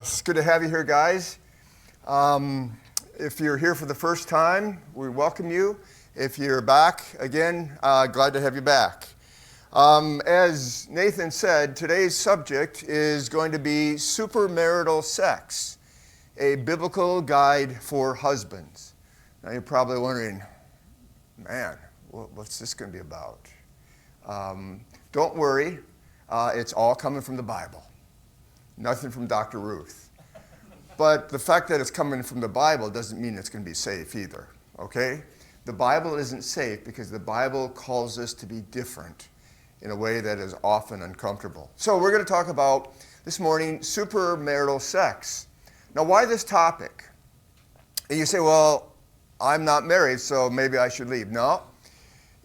It's good to have you here, guys. If you're here for the first time, we welcome you. If you're back again, glad to have you back. As Nathan said, today's subject is going to be supermarital sex, a biblical guide for husbands. Now you're probably wondering, man, what's this going to be about? Don't worry, it's all coming from the Bible. Nothing from Dr. Ruth. But the fact that it's coming from the Bible doesn't mean it's going to be safe either, okay? The Bible isn't safe because the Bible calls us to be different in a way that is often uncomfortable. So we're going to talk about, this morning, supermarital sex. Now, why this topic? And you say, well, I'm not married, so maybe I should leave. No.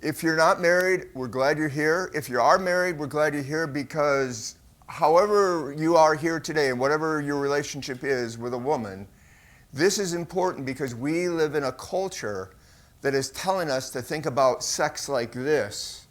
If you're not married, we're glad you're here. If you are married, we're glad you're here because however you are here today and whatever your relationship is with a woman, this is important because we live in a culture that is telling us to think about sex like this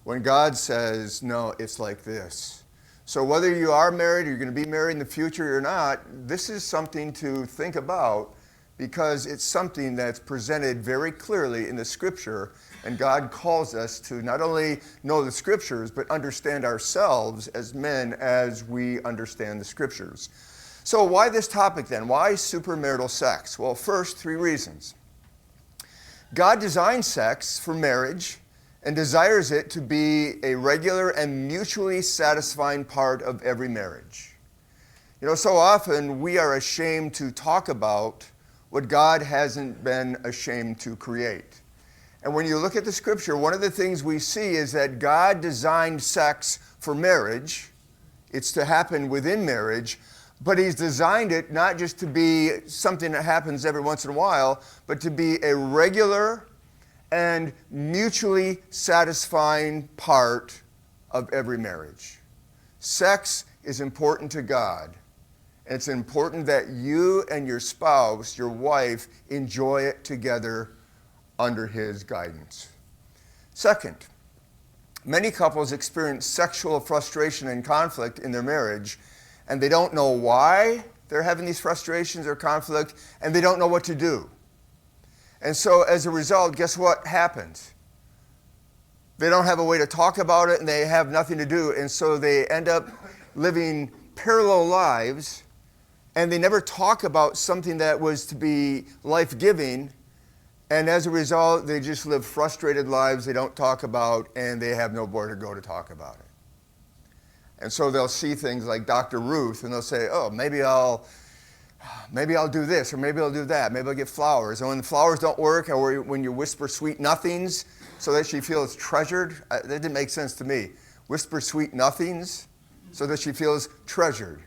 when God says, no, it's like this. So whether you are married or you're going to be married in the future or not, this is something to think about because it's something that's presented very clearly in the Scripture, and God calls us to not only know the Scriptures, but understand ourselves as men as we understand the Scriptures. So why this topic then? Why supermarital sex? Well, first, 3 reasons. God designed sex for marriage and desires it to be a regular and mutually satisfying part of every marriage. You know, so often we are ashamed to talk about what God hasn't been ashamed to create. And when you look at the Scripture, one of the things we see is that God designed sex for marriage. It's to happen within marriage, but He's designed it not just to be something that happens every once in a while, but to be a regular and mutually satisfying part of every marriage. Sex is important to God. It's important that you and your spouse, your wife, enjoy it together under His guidance. Second, many couples experience sexual frustration and conflict in their marriage, and they don't know why they're having these frustrations or conflict, and they don't know what to do. And so as a result, guess what happens? They don't have a way to talk about it, and they have nothing to do, and so they end up living parallel lives, and they never talk about something that was to be life-giving, and as a result, they just live frustrated lives they don't talk about, and they have nowhere to go to talk about it. And so they'll see things like Dr. Ruth, and they'll say, oh, maybe I'll do this, or maybe I'll do that. Maybe I'll get flowers. And when the flowers don't work, or when you whisper sweet nothings so that she feels treasured, that didn't make sense to me. Whisper sweet nothings so that she feels treasured.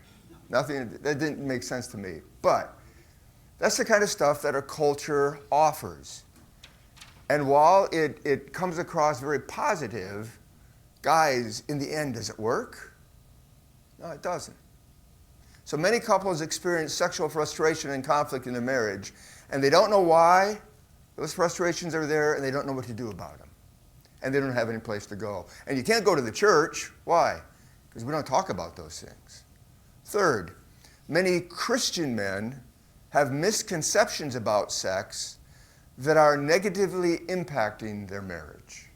Nothing, that didn't make sense to me. But that's the kind of stuff that our culture offers. And while it comes across very positive, guys, in the end, does it work? No, it doesn't. So many couples experience sexual frustration and conflict in their marriage, and they don't know why those frustrations are there, and they don't know what to do about them. And they don't have any place to go. And you can't go to the church. Why? Because we don't talk about those things. Third, many Christian men have misconceptions about sex that are negatively impacting their marriage.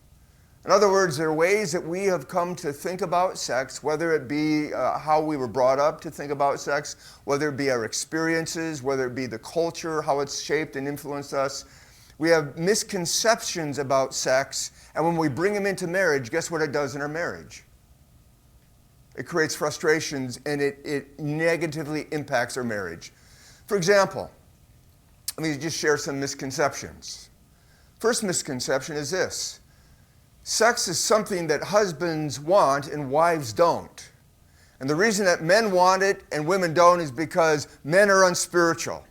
In other words, there are ways that we have come to think about sex, whether it be how we were brought up to think about sex, whether it be our experiences, whether it be the culture, how it's shaped and influenced us. We have misconceptions about sex, and when we bring them into marriage, guess what it does in our marriage? It creates frustrations, and it negatively impacts our marriage. For example, let me just share some misconceptions. First misconception is this. Sex is something that husbands want and wives don't. And the reason that men want it and women don't is because men are unspiritual.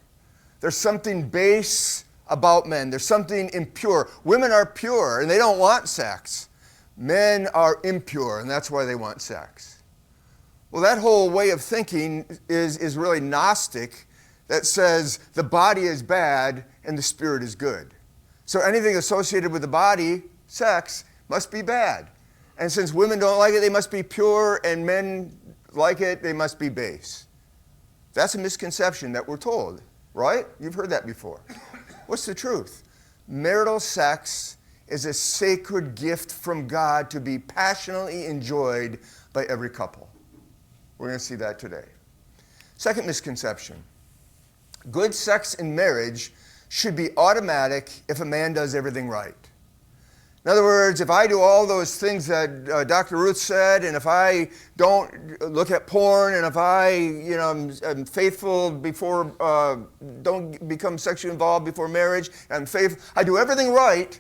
There's something base about men. There's something impure. Women are pure, and they don't want sex. Men are impure, and that's why they want sex. Well, that whole way of thinking is really Gnostic, that says the body is bad and the spirit is good. So anything associated with the body, sex, must be bad. And since women don't like it, they must be pure, and men like it, they must be base. That's a misconception that we're told, right? You've heard that before. What's the truth? Marital sex is a sacred gift from God to be passionately enjoyed by every couple. We're going to see that today. Second misconception. Good sex in marriage should be automatic if a man does everything right. In other words, if I do all those things that Dr. Ruth said, and if I don't look at porn, and if I, am faithful before, don't become sexually involved before marriage, I'm faithful, I do everything right,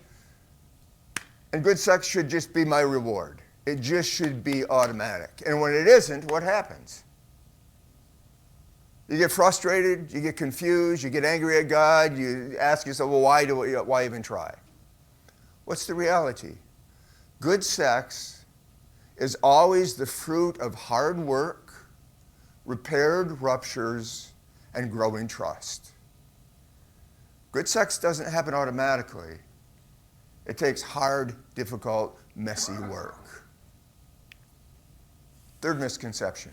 and good sex should just be my reward. It just should be automatic. And when it isn't, what happens? You get frustrated, you get confused, you get angry at God, you ask yourself, well, why even try? What's the reality? Good sex is always the fruit of hard work, repaired ruptures, and growing trust. Good sex doesn't happen automatically. It takes hard, difficult, messy work. Third misconception.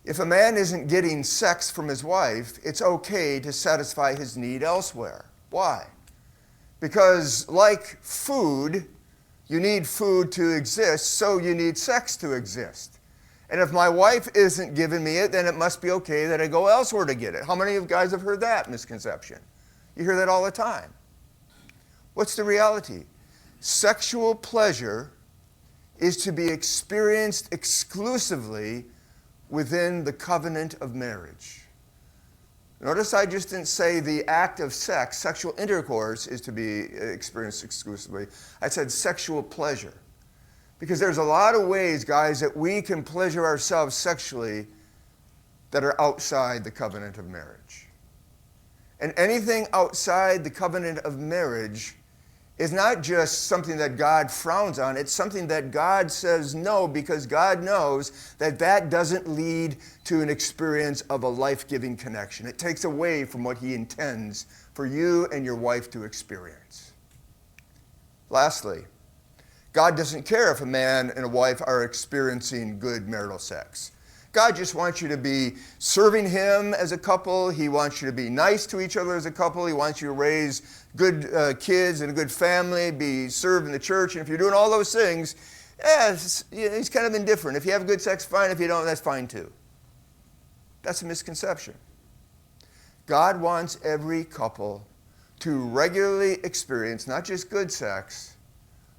If a man isn't getting sex from his wife, it's okay to satisfy his need elsewhere. Why? Because like food, you need food to exist, so you need sex to exist. And if my wife isn't giving me it, then it must be okay that I go elsewhere to get it. How many of you guys have heard that misconception? You hear that all the time. What's the reality? Sexual pleasure is to be experienced exclusively within the covenant of marriage. Notice I just didn't say the act of sex, sexual intercourse, is to be experienced exclusively. I said sexual pleasure. Because there's a lot of ways, guys, that we can pleasure ourselves sexually that are outside the covenant of marriage. And anything outside the covenant of marriage is not just something that God frowns on, it's something that God says no, because God knows that that doesn't lead to an experience of a life-giving connection. It takes away from what He intends for you and your wife to experience. Lastly, God doesn't care if a man and a wife are experiencing good marital sex. God just wants you to be serving Him as a couple. He wants you to be nice to each other as a couple. He wants you to raise good kids and a good family, be served in the church. And if you're doing all those things, He's kind of indifferent. If you have good sex, fine. If you don't, that's fine too. That's a misconception. God wants every couple to regularly experience not just good sex,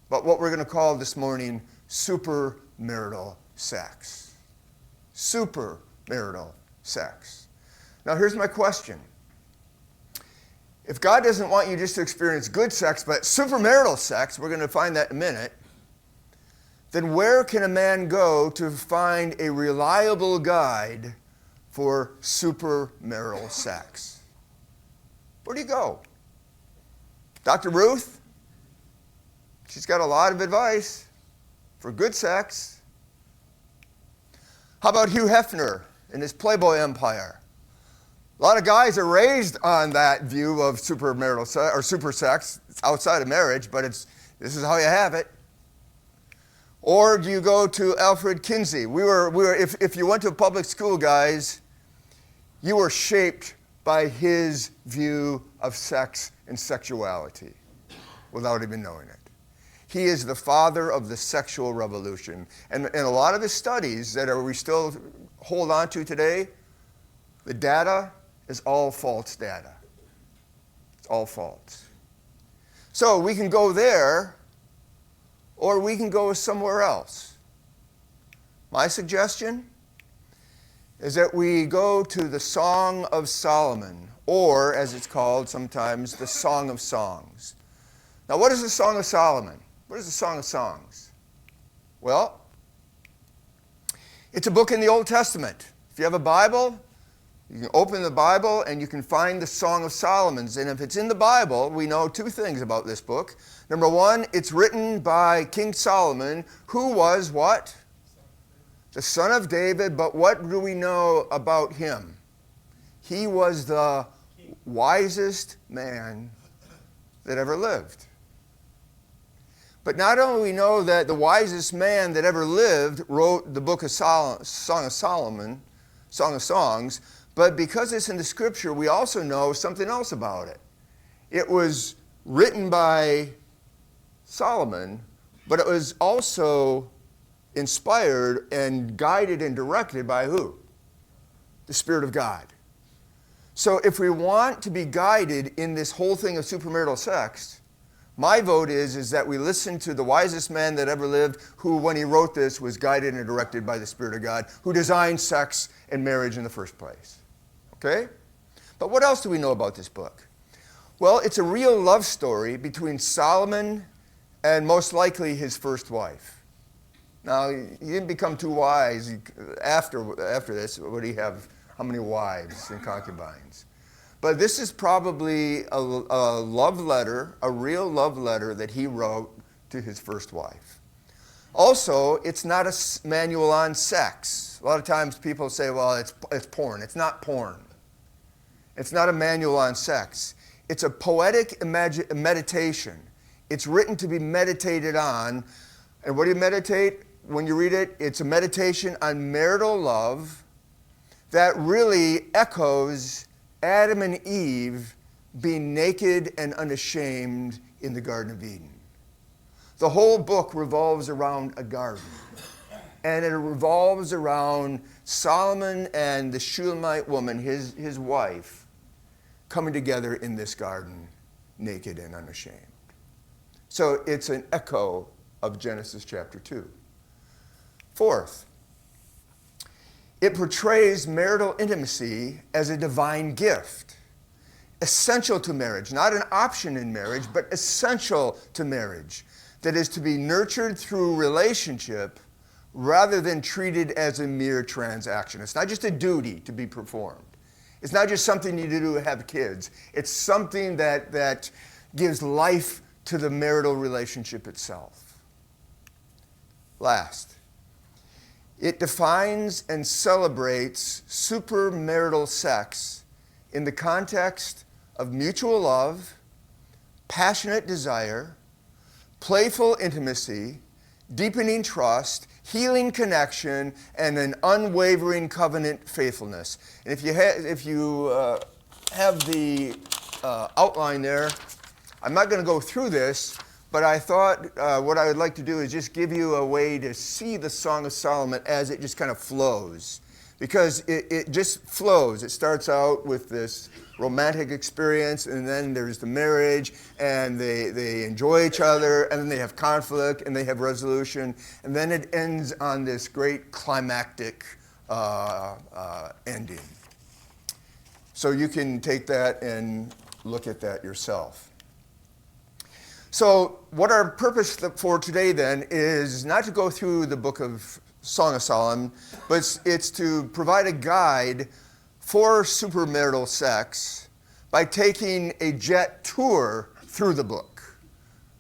but what we're going to call this morning supermarital sex. Supermarital sex. Now here's my question. If God doesn't want you just to experience good sex, but supermarital sex, we're going to find that in a minute, then where can a man go to find a reliable guide for supermarital sex? Where do you go? Dr. Ruth? She's got a lot of advice for good sex. How about Hugh Hefner and his Playboy empire? A lot of guys are raised on that view of supermarital sex or super sex. It's outside of marriage, but this is how you have it. Or do you go to Alfred Kinsey? If you went to a public school, guys, you were shaped by his view of sex and sexuality without even knowing it. He is the father of the sexual revolution. And a lot of his studies that we still hold on to today, the data is all false data. It's all false. So we can go there, or we can go somewhere else. My suggestion is that we go to the Song of Solomon, or as it's called sometimes, the Song of Songs. Now, what is the Song of Solomon? What is the Song of Songs? Well, it's a book in the Old Testament. If you have a Bible, you can open the Bible and you can find the Song of Solomon. And if it's in the Bible, we know two things about this book. Number one, it's written by King Solomon, who was what? The son of David, but what do we know about him? He was the wisest man that ever lived. But not only do we know that the wisest man that ever lived wrote the book of Song of Solomon, Song of Songs, But because it's in the scripture, we also know something else about it. It was written by Solomon, but it was also inspired and guided and directed by who? The Spirit of God. So if we want to be guided in this whole thing of supermarital sex, my vote is that we listen to the wisest man that ever lived, who, when he wrote this, was guided and directed by the Spirit of God, who designed sex and marriage in the first place. Okay? But what else do we know about this book? Well, it's a real love story between Solomon and most likely his first wife. Now, he didn't become too wise. After this, would he have how many wives and concubines? But this is probably a love letter, a real love letter that he wrote to his first wife. Also, it's not a manual on sex. A lot of times people say, well, it's porn. It's not porn. It's not a manual on sex. It's a poetic meditation. It's written to be meditated on. And what do you meditate when you read it? It's a meditation on marital love that really echoes Adam and Eve being naked and unashamed in the Garden of Eden. The whole book revolves around a garden. And it revolves around Solomon and the Shulamite woman, his wife, coming together in this garden, naked and unashamed. So it's an echo of Genesis chapter 2. Fourth, it portrays marital intimacy as a divine gift, essential to marriage, not an option in marriage, but essential to marriage, that is to be nurtured through relationship rather than treated as a mere transaction. It's not just a duty to be performed. It's not just something you do to have kids. It's something that gives life to the marital relationship itself. Last, it defines and celebrates supermarital sex in the context of mutual love, passionate desire, playful intimacy, deepening trust, healing connection, and an unwavering covenant faithfulness. And if you have the outline there, I'm not going to go through this, but I thought what I would like to do is just give you a way to see the Song of Solomon as it just kind of flows. Because it just flows. It starts out with this romantic experience, and then there's the marriage, and they enjoy each other, and then they have conflict, and they have resolution, and then it ends on this great climactic ending. So you can take that and look at that yourself. So what our purpose for today then is not to go through the book of Song of Solomon, but it's to provide a guide for supermarital sex by taking a jet tour through the book.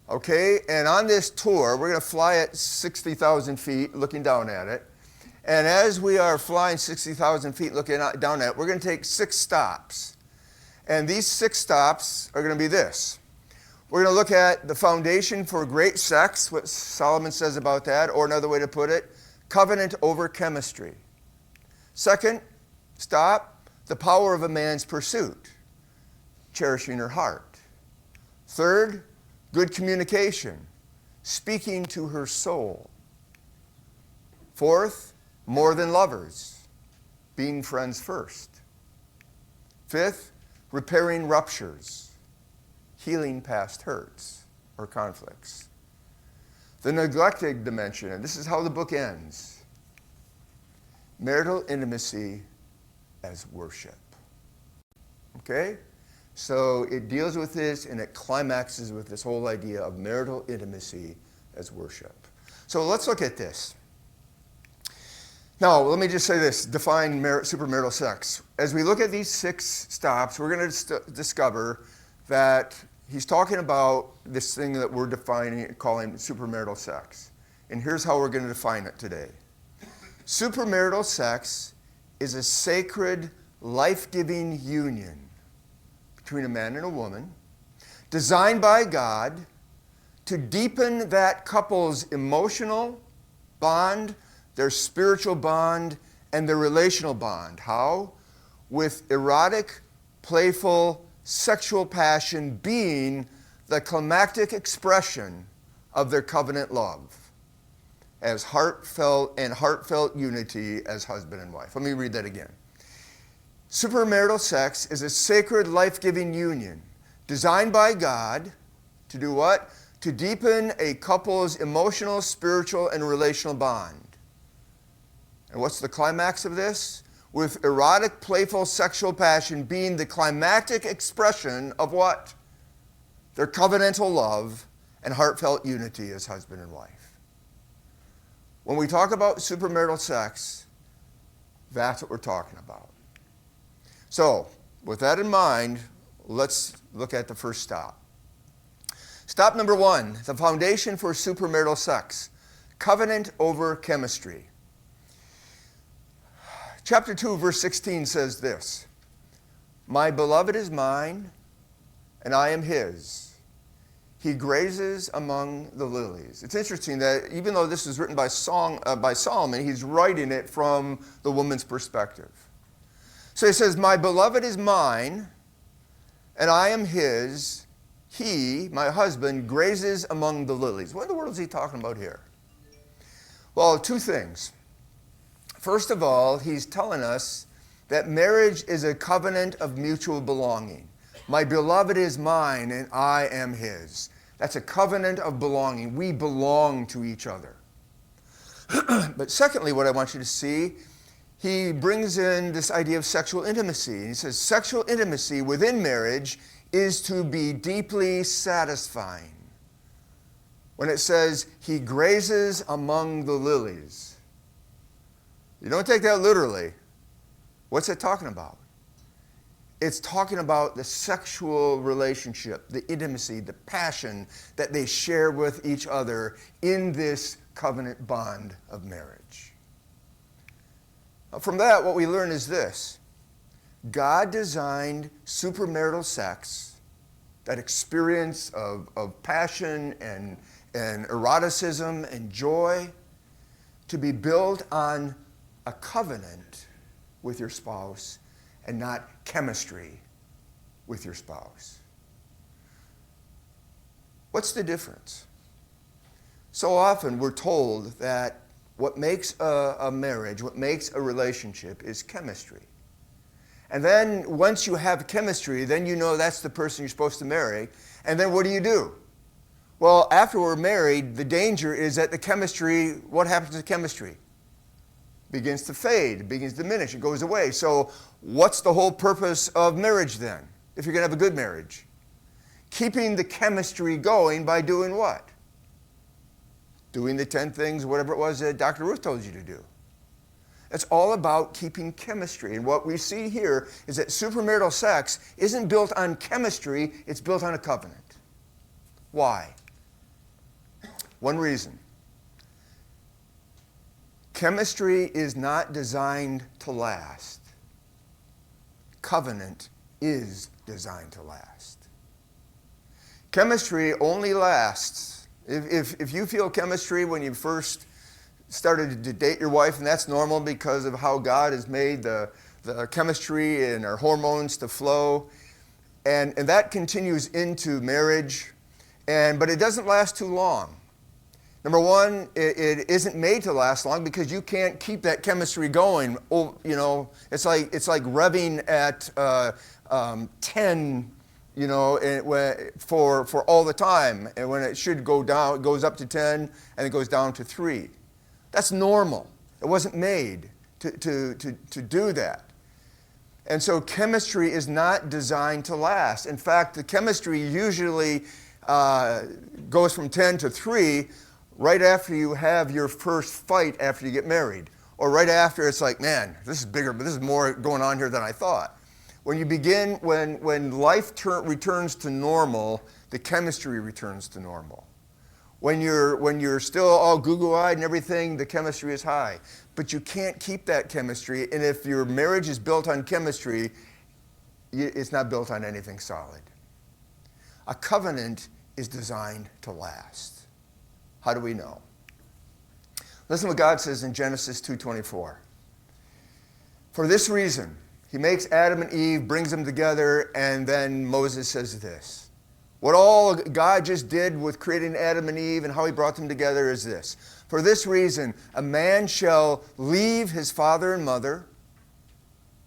Okay? And on this tour, we're going to fly at 60,000 feet looking down at it. And as we are flying 60,000 feet looking down at it, we're going to take 6 stops. And these 6 stops are going to be this. We're going to look at the foundation for great sex, what Solomon says about that, or another way to put it, covenant over chemistry. Second stop, the power of a man's pursuit, cherishing her heart. Third, good communication, speaking to her soul. Fourth, more than lovers, being friends first. Fifth, repairing ruptures, healing past hurts or conflicts. The neglected dimension, and this is how the book ends. Marital intimacy as worship. Okay? So it deals with this, and it climaxes with this whole idea of marital intimacy as worship. So let's look at this. Now, let me just say this, define supermarital sex. As we look at these 6 stops, we're going to discover that he's talking about this thing that we're calling supermarital sex. And here's how we're going to define it today. Supermarital sex is a sacred, life-giving union between a man and a woman, designed by God to deepen that couple's emotional bond, their spiritual bond, and their relational bond. How? with erotic, playful, sexual passion being the climactic expression of their covenant love as heartfelt unity as husband and wife. Let me read that again. Supermarital sex is a sacred, life-giving union designed by God to do what? To deepen a couple's emotional, spiritual, and relational bond. And what's the climax of this? With erotic, playful, sexual passion being the climactic expression of what? Their covenantal love and heartfelt unity as husband and wife. When we talk about supermarital sex, that's what we're talking about. So, with that in mind, let's look at the first stop. Stop number 1, the foundation for supermarital sex, covenant over chemistry. Chapter 2, verse 16 says this, "My beloved is mine, and I am his. He grazes among the lilies." It's interesting that even though this is written by Solomon, he's writing it from the woman's perspective. So he says, "My beloved is mine, and I am his. He, my husband, grazes among the lilies." What in the world is he talking about here? Well, 2 things. First of all, he's telling us that marriage is a covenant of mutual belonging. My beloved is mine, and I am his. That's a covenant of belonging. We belong to each other. But secondly, what I want you to see, he brings in this idea of sexual intimacy. He says sexual intimacy within marriage is to be deeply satisfying. When it says he grazes among the lilies, you don't take that literally. What's it talking about? It's talking about the sexual relationship, the intimacy, the passion that they share with each other in this covenant bond of marriage. From that, what we learn is this. God designed supermarital sex, that experience of passion and eroticism and joy, to be built on a covenant with your spouse and not chemistry with your spouse. What's the difference? So often we're told that what makes a marriage, what makes a relationship is chemistry. And then once you have chemistry, then you know that's the person you're supposed to marry. And then what do? Well, after we're married, the danger is that the chemistry, what happens to chemistry? Begins to fade, begins to diminish, it goes away. So what's the whole purpose of marriage then, if you're going to have a good marriage? Keeping the chemistry going by doing what? Doing the 10 things, whatever it was that Dr. Ruth told you to do. It's all about keeping chemistry. And what we see here is that supermarital sex isn't built on chemistry, it's built on a covenant. Why? One reason. Chemistry is not designed to last. Covenant is designed to last. Chemistry only lasts. If you feel chemistry when you first started to date your wife, and that's normal because of how God has made the chemistry and our hormones to flow, and that continues into marriage, but it doesn't last too long. Number one, it isn't made to last long because you can't keep that chemistry going. Oh, you know, it's like revving at 10, you know, for all the time, and when it should go down, it goes up to 10 and it goes down to 3. That's normal. It wasn't made to do that. And so chemistry is not designed to last. In fact, the chemistry usually goes from 10 to 3 right after you have your first fight after you get married. Or right after it's like, man, this is bigger, but this is more going on here than I thought. When you begin, when life returns to normal, the chemistry returns to normal. When you're still all goo-goo-eyed and everything, the chemistry is high. But you can't keep that chemistry, and if your marriage is built on chemistry, it's not built on anything solid. A covenant is designed to last. How do we know? Listen to what God says in Genesis 2:24. "For this reason, He makes Adam and Eve, brings them together, and then Moses says this. What all God just did with creating Adam and Eve and how he brought them together is this. For this reason, a man shall leave his father and mother.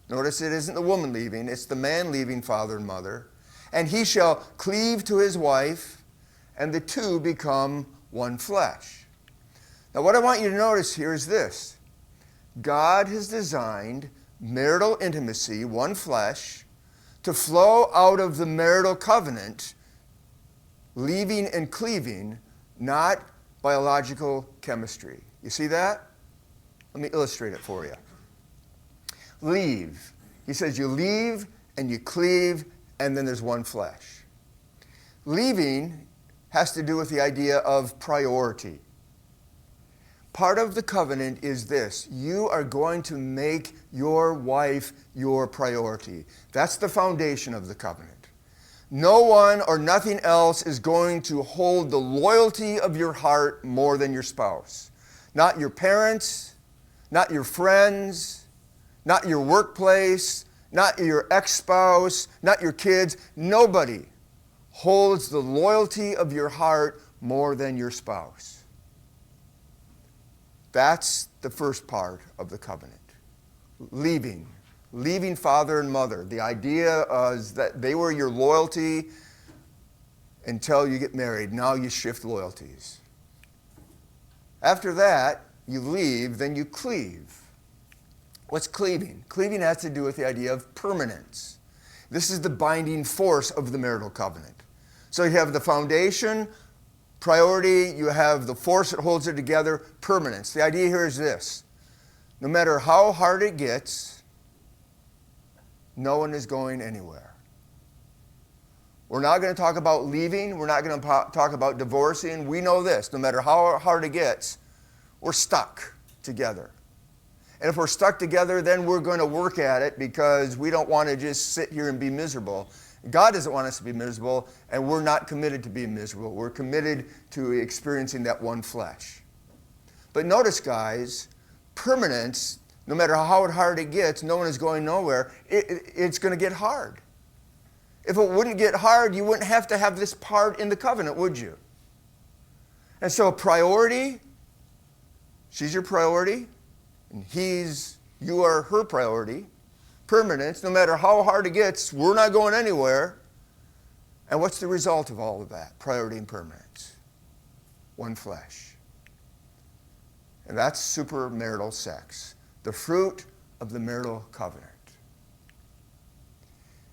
Notice it isn't the woman leaving, it's the man leaving father and mother. And he shall cleave to his wife, and the two become one flesh. Now what I want you to notice here is this. God has designed marital intimacy, one flesh, to flow out of the marital covenant, leaving and cleaving, not biological chemistry. You see that? Let me illustrate it for you. Leave. He says you leave and you cleave, and then there's one flesh. Leaving has to do with the idea of priority. Part of the covenant is this. You are going to make your wife your priority. That's the foundation of the covenant. No one or nothing else is going to hold the loyalty of your heart more than your spouse. Not your parents, not your friends, not your workplace, not your ex-spouse, not your kids. Nobody holds the loyalty of your heart more than your spouse. That's the first part of the covenant. Leaving father and mother. The idea is that they were your loyalty until you get married. Now you shift loyalties. After that, you leave, then you cleave. What's cleaving? Cleaving has to do with the idea of permanence. This is the binding force of the marital covenant. So you have the foundation, priority, you have the force that holds it together, permanence. The idea here is this. No matter how hard it gets, no one is going anywhere. We're not going to talk about leaving. We're not going to talk about divorcing. We know this. No matter how hard it gets, we're stuck together. And if we're stuck together, then we're going to work at it because we don't want to just sit here and be miserable. God doesn't want us to be miserable, and we're not committed to being miserable. We're committed to experiencing that one flesh. But notice, guys, permanence, no matter how hard it gets, no one is going nowhere. It's going to get hard. If it wouldn't get hard, you wouldn't have to have this part in the covenant, would you? And so priority, she's your priority, and you are her priority. Permanence, no matter how hard it gets, we're not going anywhere. And what's the result of all of that? Priority and permanence. One flesh. And that's supermarital sex. The fruit of the marital covenant.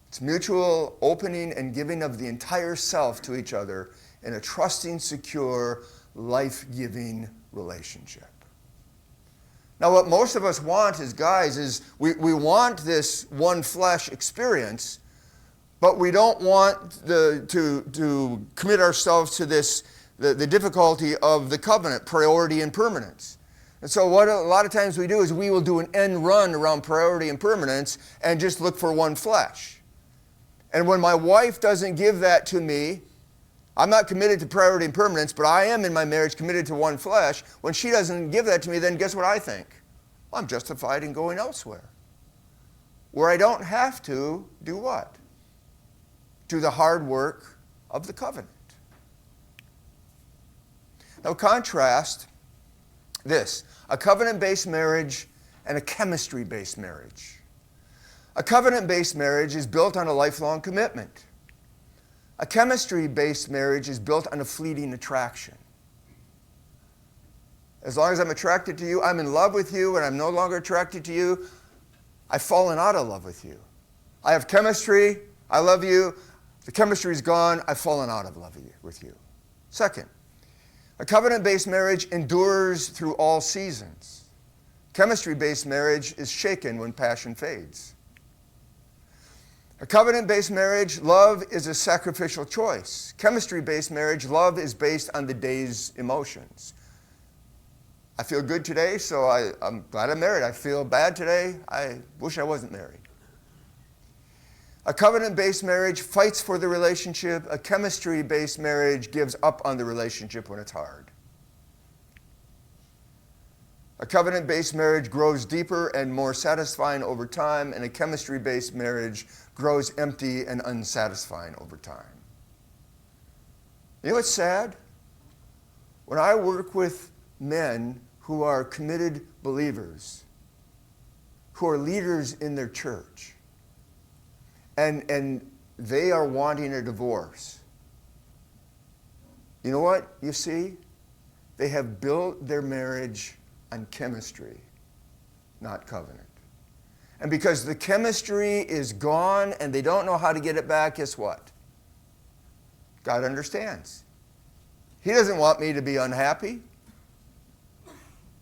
It's mutual opening and giving of the entire self to each other in a trusting, secure, life-giving relationship. Now, what most of us want as guys is we want this one flesh experience, but we don't want to commit ourselves to this, the difficulty of the covenant, priority and permanence. And so what a lot of times we do is we will do an end run around priority and permanence and just look for one flesh. And when my wife doesn't give that to me, I'm not committed to priority and permanence, but I am in my marriage committed to one flesh. When she doesn't give that to me, then guess what I think? Well, I'm justified in going elsewhere. Where I don't have to do what? Do the hard work of the covenant. Now contrast this, a covenant-based marriage and a chemistry-based marriage. A covenant-based marriage is built on a lifelong commitment. A chemistry-based marriage is built on a fleeting attraction. As long as I'm attracted to you, I'm in love with you, and I'm no longer attracted to you, I've fallen out of love with you. I have chemistry, I love you, the chemistry's gone, I've fallen out of love with you. Second, a covenant-based marriage endures through all seasons. Chemistry-based marriage is shaken when passion fades. A covenant-based marriage, love is a sacrificial choice. Chemistry-based marriage, love is based on the day's emotions. I feel good today, so I'm glad I'm married. I feel bad today. I wish I wasn't married. A covenant-based marriage fights for the relationship. A chemistry-based marriage gives up on the relationship when it's hard. A covenant-based marriage grows deeper and more satisfying over time, and a chemistry-based marriage grows empty and unsatisfying over time. You know what's sad? When I work with men who are committed believers, who are leaders in their church, and they are wanting a divorce, you know what you see? They have built their marriage on chemistry, not covenant. And because the chemistry is gone and they don't know how to get it back, guess what? God understands. He doesn't want me to be unhappy.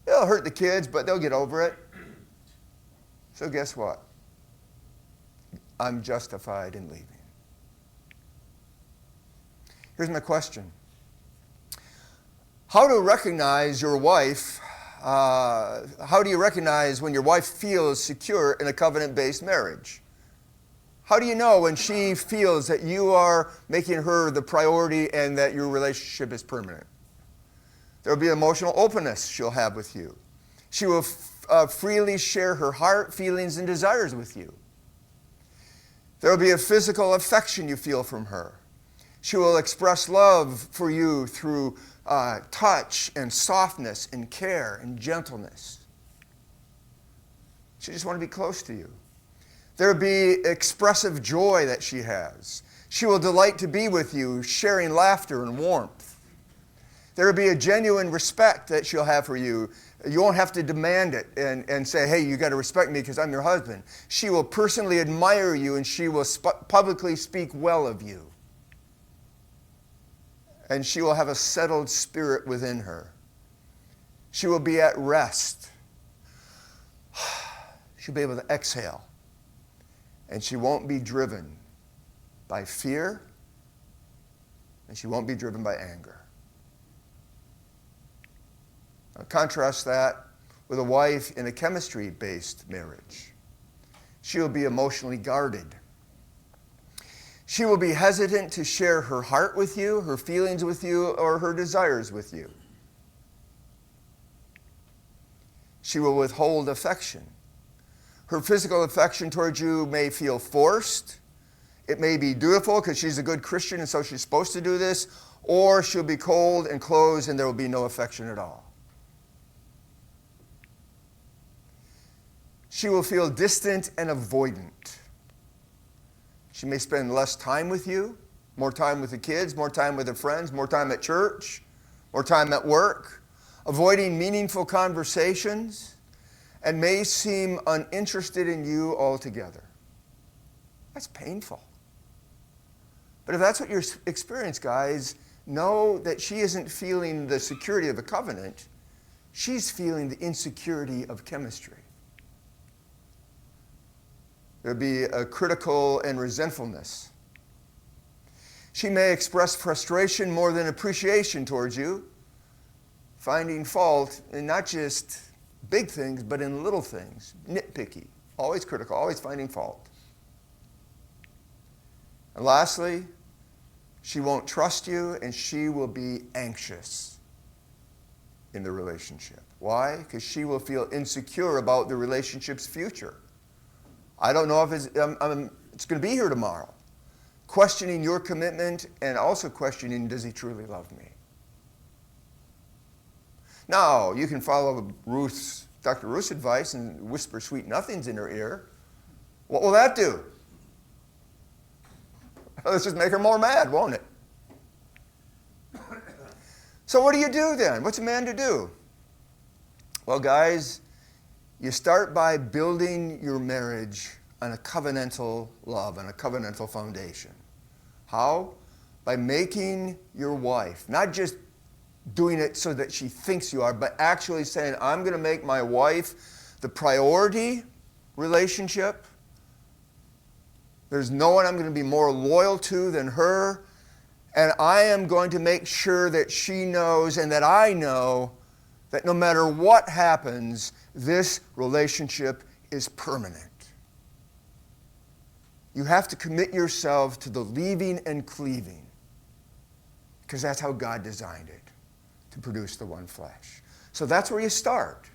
It'll hurt the kids, but they'll get over it. So guess what? I'm justified in leaving. Here's my question. How to recognize your wife, how do you recognize when your wife feels secure in a covenant-based marriage? How do you know when she feels that you are making her the priority and that your relationship is permanent? There will be emotional openness she'll have with you. She will freely share her heart, feelings, and desires with you. There will be a physical affection you feel from her. She will express love for you through touch and softness and care and gentleness. She just wants to be close to you. There will be expressive joy that she has. She will delight to be with you, sharing laughter and warmth. There will be a genuine respect that she'll have for you. You won't have to demand it and say, hey, you got to respect me because I'm your husband. She will personally admire you and she will publicly speak well of you. And she will have a settled spirit within her. She will be at rest. She'll be able to exhale. And she won't be driven by fear, and she won't be driven by anger. Now, contrast that with a wife in a chemistry-based marriage. She will be emotionally guarded. She will be hesitant to share her heart with you, her feelings with you, or her desires with you. She will withhold affection. Her physical affection towards you may feel forced. It may be dutiful because she's a good Christian and so she's supposed to do this, or she'll be cold and closed and there will be no affection at all. She will feel distant and avoidant. She may spend less time with you, more time with the kids, more time with her friends, more time at church, more time at work, avoiding meaningful conversations, and may seem uninterested in you altogether. That's painful. But if that's what you experience, guys, know that she isn't feeling the security of a covenant. She's feeling the insecurity of chemistry. There'll be a critical and resentfulness. She may express frustration more than appreciation towards you, finding fault in not just big things, but in little things, nitpicky, always critical, always finding fault. And lastly, she won't trust you and she will be anxious in the relationship. Why? Because she will feel insecure about the relationship's future. I don't know if it's going to be here tomorrow. Questioning your commitment and also questioning, does he truly love me? Now, you can follow Dr. Ruth's advice and whisper sweet nothings in her ear. What will that do? Let's just make her more mad, won't it? So what do you do then? What's a man to do? Well, guys, you start by building your marriage on a covenantal love, on a covenantal foundation. How? By making your wife, not just doing it so that she thinks you are, but actually saying, I'm going to make my wife the priority relationship. There's no one I'm going to be more loyal to than her. And I am going to make sure that she knows and that I know that no matter what happens, this relationship is permanent. You have to commit yourself to the leaving and cleaving, because that's how God designed it, to produce the one flesh. So that's where you start.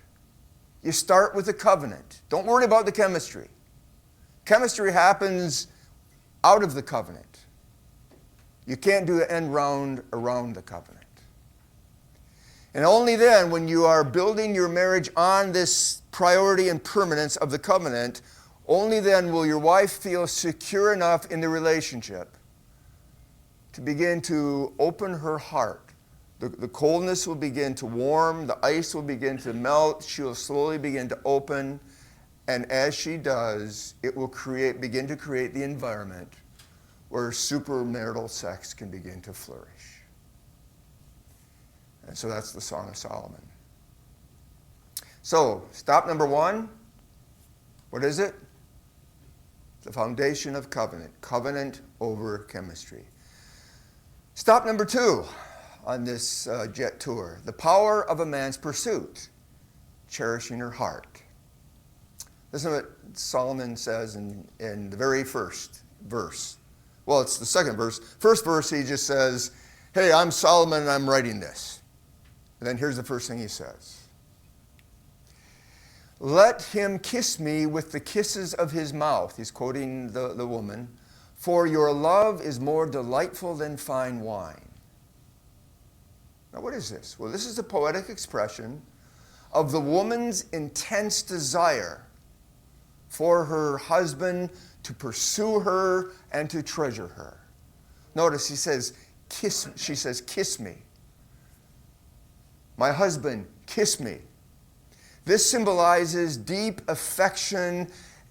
You start with the covenant. Don't worry about the chemistry. Chemistry happens out of the covenant. You can't do the end round around the covenant. And only then, when you are building your marriage on this priority and permanence of the covenant, only then will your wife feel secure enough in the relationship to begin to open her heart. The coldness will begin to warm, the ice will begin to melt, she will slowly begin to open, and as she does, it will begin to create the environment where supermarital sex can begin to flourish. And so that's the Song of Solomon. So, stop number 1. What is it? The foundation of covenant. Covenant over chemistry. Stop number 2 on this jet tour. The power of a man's pursuit. Cherishing her heart. Listen to what Solomon says in the very first verse. Well, it's the second verse. First verse, he just says, hey, I'm Solomon and I'm writing this. And then here's the first thing he says. Let him kiss me with the kisses of his mouth. He's quoting the woman. For your love is more delightful than fine wine. Now what is this? Well, this is a poetic expression of the woman's intense desire for her husband to pursue her and to treasure her. Notice she says, kiss me. My husband, kiss me. This symbolizes deep affection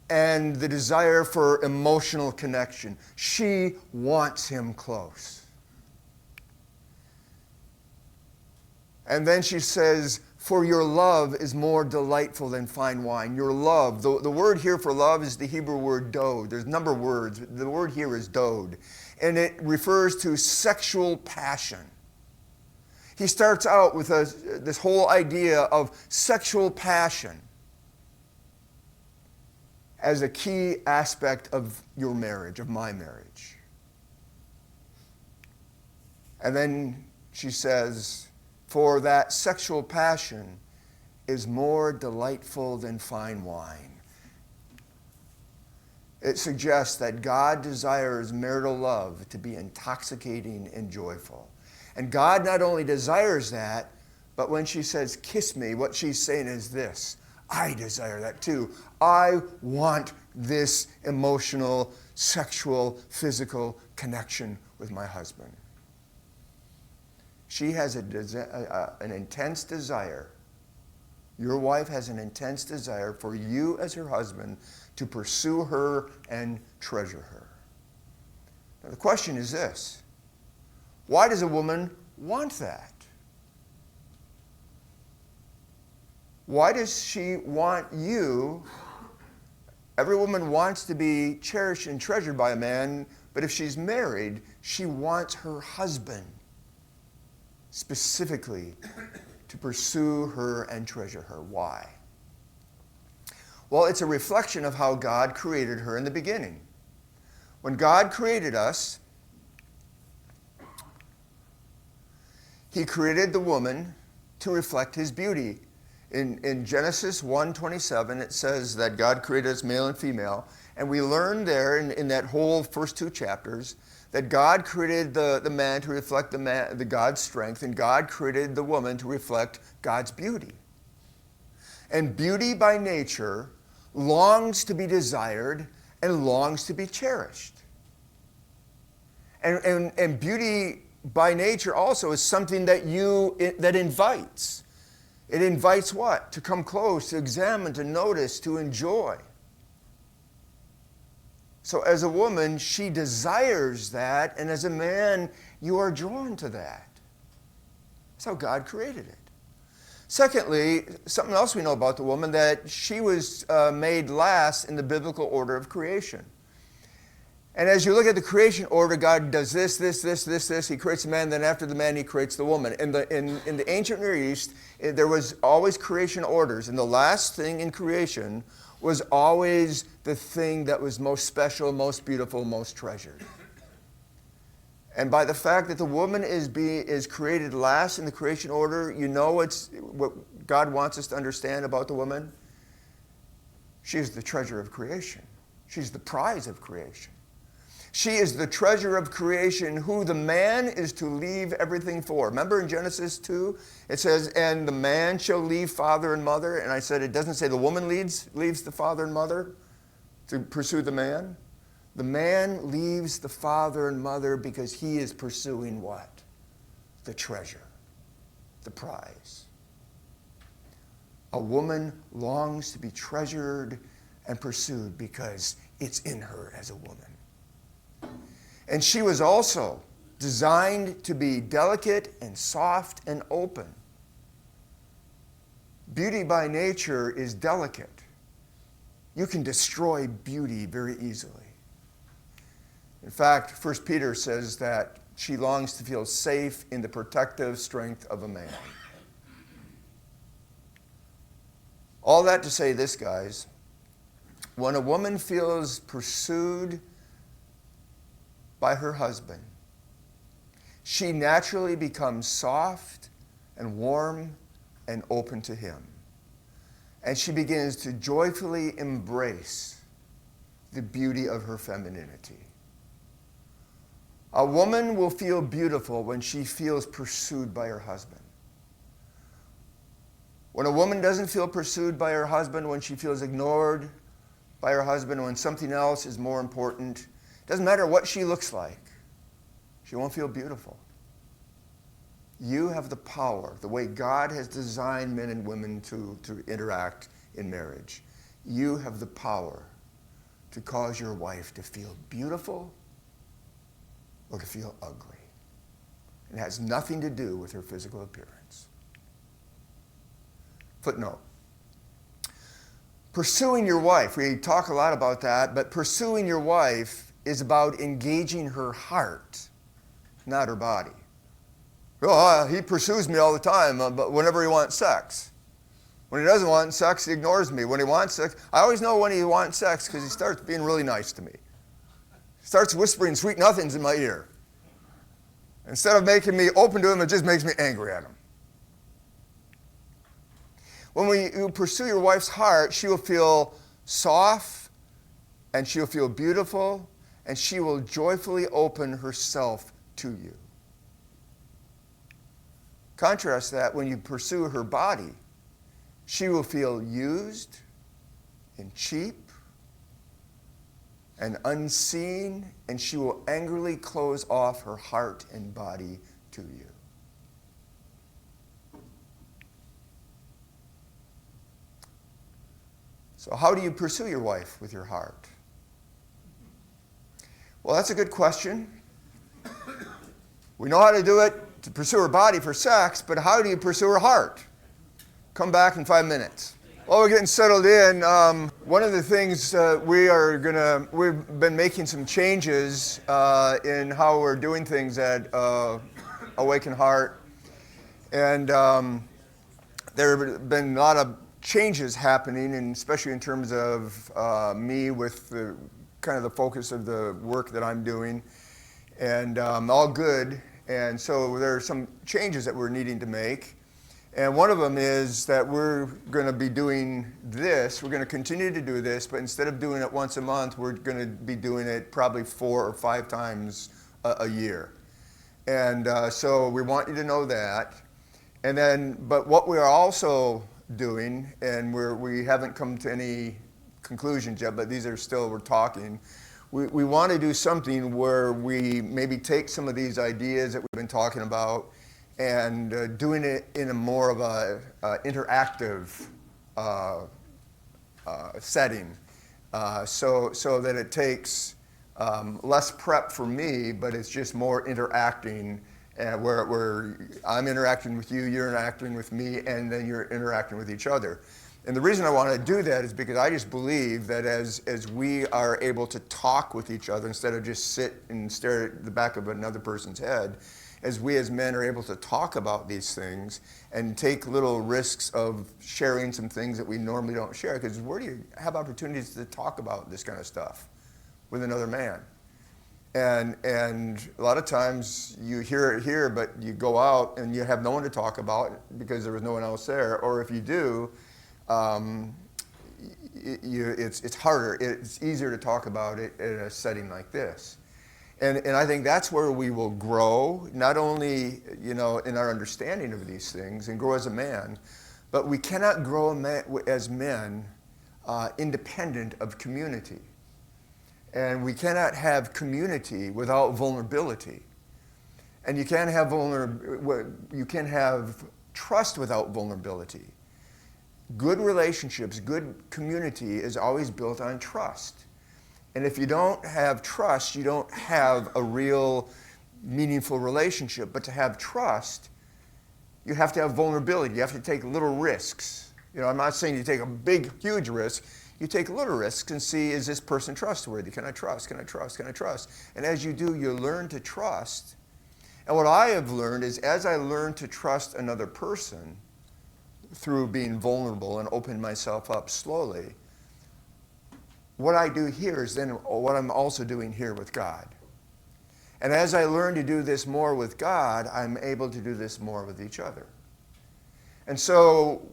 and the desire for emotional connection. She wants him close. And then she says, for your love is more delightful than fine wine. Your love, the word here for love is the Hebrew word dode. There's a number of words. The word here is dode. And it refers to sexual passion. He starts out with this whole idea of sexual passion as a key aspect of your marriage, of my marriage. And then she says, for that sexual passion is more delightful than fine wine. It suggests that God desires marital love to be intoxicating and joyful. And God not only desires that, but when she says, kiss me, what she's saying is this. I desire that too. I want this emotional, sexual, physical connection with my husband. She has an intense desire. Your wife has an intense desire for you as her husband to pursue her and treasure her. Now the question is this. Why does a woman want that? Why does she want you? Every woman wants to be cherished and treasured by a man, but if she's married, she wants her husband specifically to pursue her and treasure her. Why? Well, it's a reflection of how God created her in the beginning. When God created us, He created the woman to reflect His beauty. In Genesis 1:27, it says that God created us male and female. And we learn there in that whole first 2 chapters that God created the man to reflect the God's strength, and God created the woman to reflect God's beauty. And beauty by nature longs to be desired and longs to be cherished. And beauty by nature also is something that invites. It invites what? To come close, to examine, to notice, to enjoy. So as a woman, she desires that, and as a man, you are drawn to that. That's how God created it. Secondly, something else we know about the woman, that she was made last in the biblical order of creation. And as you look at the creation order, God does this. He creates the man, then after the man, He creates the woman. In the ancient Near East, there was always creation orders, and the last thing in creation was always the thing that was most special, most beautiful, most treasured. And by the fact that the woman is created last in the creation order, you know it's what God wants us to understand about the woman? She is the treasure of creation. She's the prize of creation. She is the treasure of creation who the man is to leave everything for. Remember in Genesis 2, it says, and the man shall leave father and mother. And I said, it doesn't say the woman leaves the father and mother to pursue the man. The man leaves the father and mother because he is pursuing what? The treasure, the prize. A woman longs to be treasured and pursued because it's in her as a woman. And she was also designed to be delicate and soft and open. Beauty by nature is delicate. You can destroy beauty very easily. In fact, 1 Peter says that she longs to feel safe in the protective strength of a man. All that to say this, guys. When a woman feels pursued by her husband, she naturally becomes soft and warm and open to him. And she begins to joyfully embrace the beauty of her femininity. A woman will feel beautiful when she feels pursued by her husband. When a woman doesn't feel pursued by her husband, when she feels ignored by her husband, when something else is more important, doesn't matter what she looks like, she won't feel beautiful. You have the power, the way God has designed men and women to interact in marriage. You have the power to cause your wife to feel beautiful or to feel ugly. It has nothing to do with her physical appearance. Footnote. Pursuing your wife, we talk a lot about that, but pursuing your wife is about engaging her heart, not her body. Oh, he pursues me all the time, but whenever he wants sex. When he doesn't want sex, he ignores me. When he wants sex, I always know when he wants sex because he starts being really nice to me. He starts whispering sweet nothings in my ear. Instead of making me open to him, it just makes me angry at him. When you pursue your wife's heart, she will feel soft, and she will feel beautiful, and she will joyfully open herself to you. Contrast that when you pursue her body, she will feel used and cheap and unseen, and she will angrily close off her heart and body to you. So how do you pursue your wife with your heart? Well, that's a good question. We know how to do it to pursue her body for sex, but how do you pursue her heart? Come back in 5 minutes. While we're getting settled in, one of the things we've been making some changes in how we're doing things at Awaken Heart. And there have been a lot of changes happening, and especially in terms of me with the kind of the focus of the work that I'm doing, and all good. And so there are some changes that we're needing to make. And one of them is that we're going to be doing this. We're going to continue to do this, but instead of doing it once a month, we're going to be doing it probably 4 or 5 times a year. And so we want you to know that. And then, but what we are also doing, and we haven't come to any conclusions yet, but these are still, we're talking. We want to do something where we maybe take some of these ideas that we've been talking about and doing it in a more of a interactive setting, so that it takes less prep for me, but it's just more interacting, where I'm interacting with you, you're interacting with me, and then you're interacting with each other. And the reason I want to do that is because I just believe that as we are able to talk with each other instead of just sit and stare at the back of another person's head, as we as men are able to talk about these things and take little risks of sharing some things that we normally don't share, because where do you have opportunities to talk about this kind of stuff with another man? And a lot of times you hear it here, but you go out and you have no one to talk about because there was no one else there. Or if you do, it's harder. It's easier to talk about it in a setting like this. And I think that's where we will grow, not only in our understanding of these things and grow as a man, but we cannot grow as men independent of community. And we cannot have community without vulnerability. And you can't have trust without vulnerability. Good relationships, good community is always built on trust. And if you don't have trust, you don't have a real meaningful relationship. But to have trust, you have to have vulnerability. You have to take little risks. I'm not saying you take a big, huge risk. You take little risks and see, is this person trustworthy? Can I trust? Can I trust? Can I trust? And as you do, you learn to trust. And what I have learned is as I learn to trust another person through being vulnerable and open myself up slowly, what I do here is then what I'm also doing here with God. And as I learn to do this more with God, I'm able to do this more with each other. And so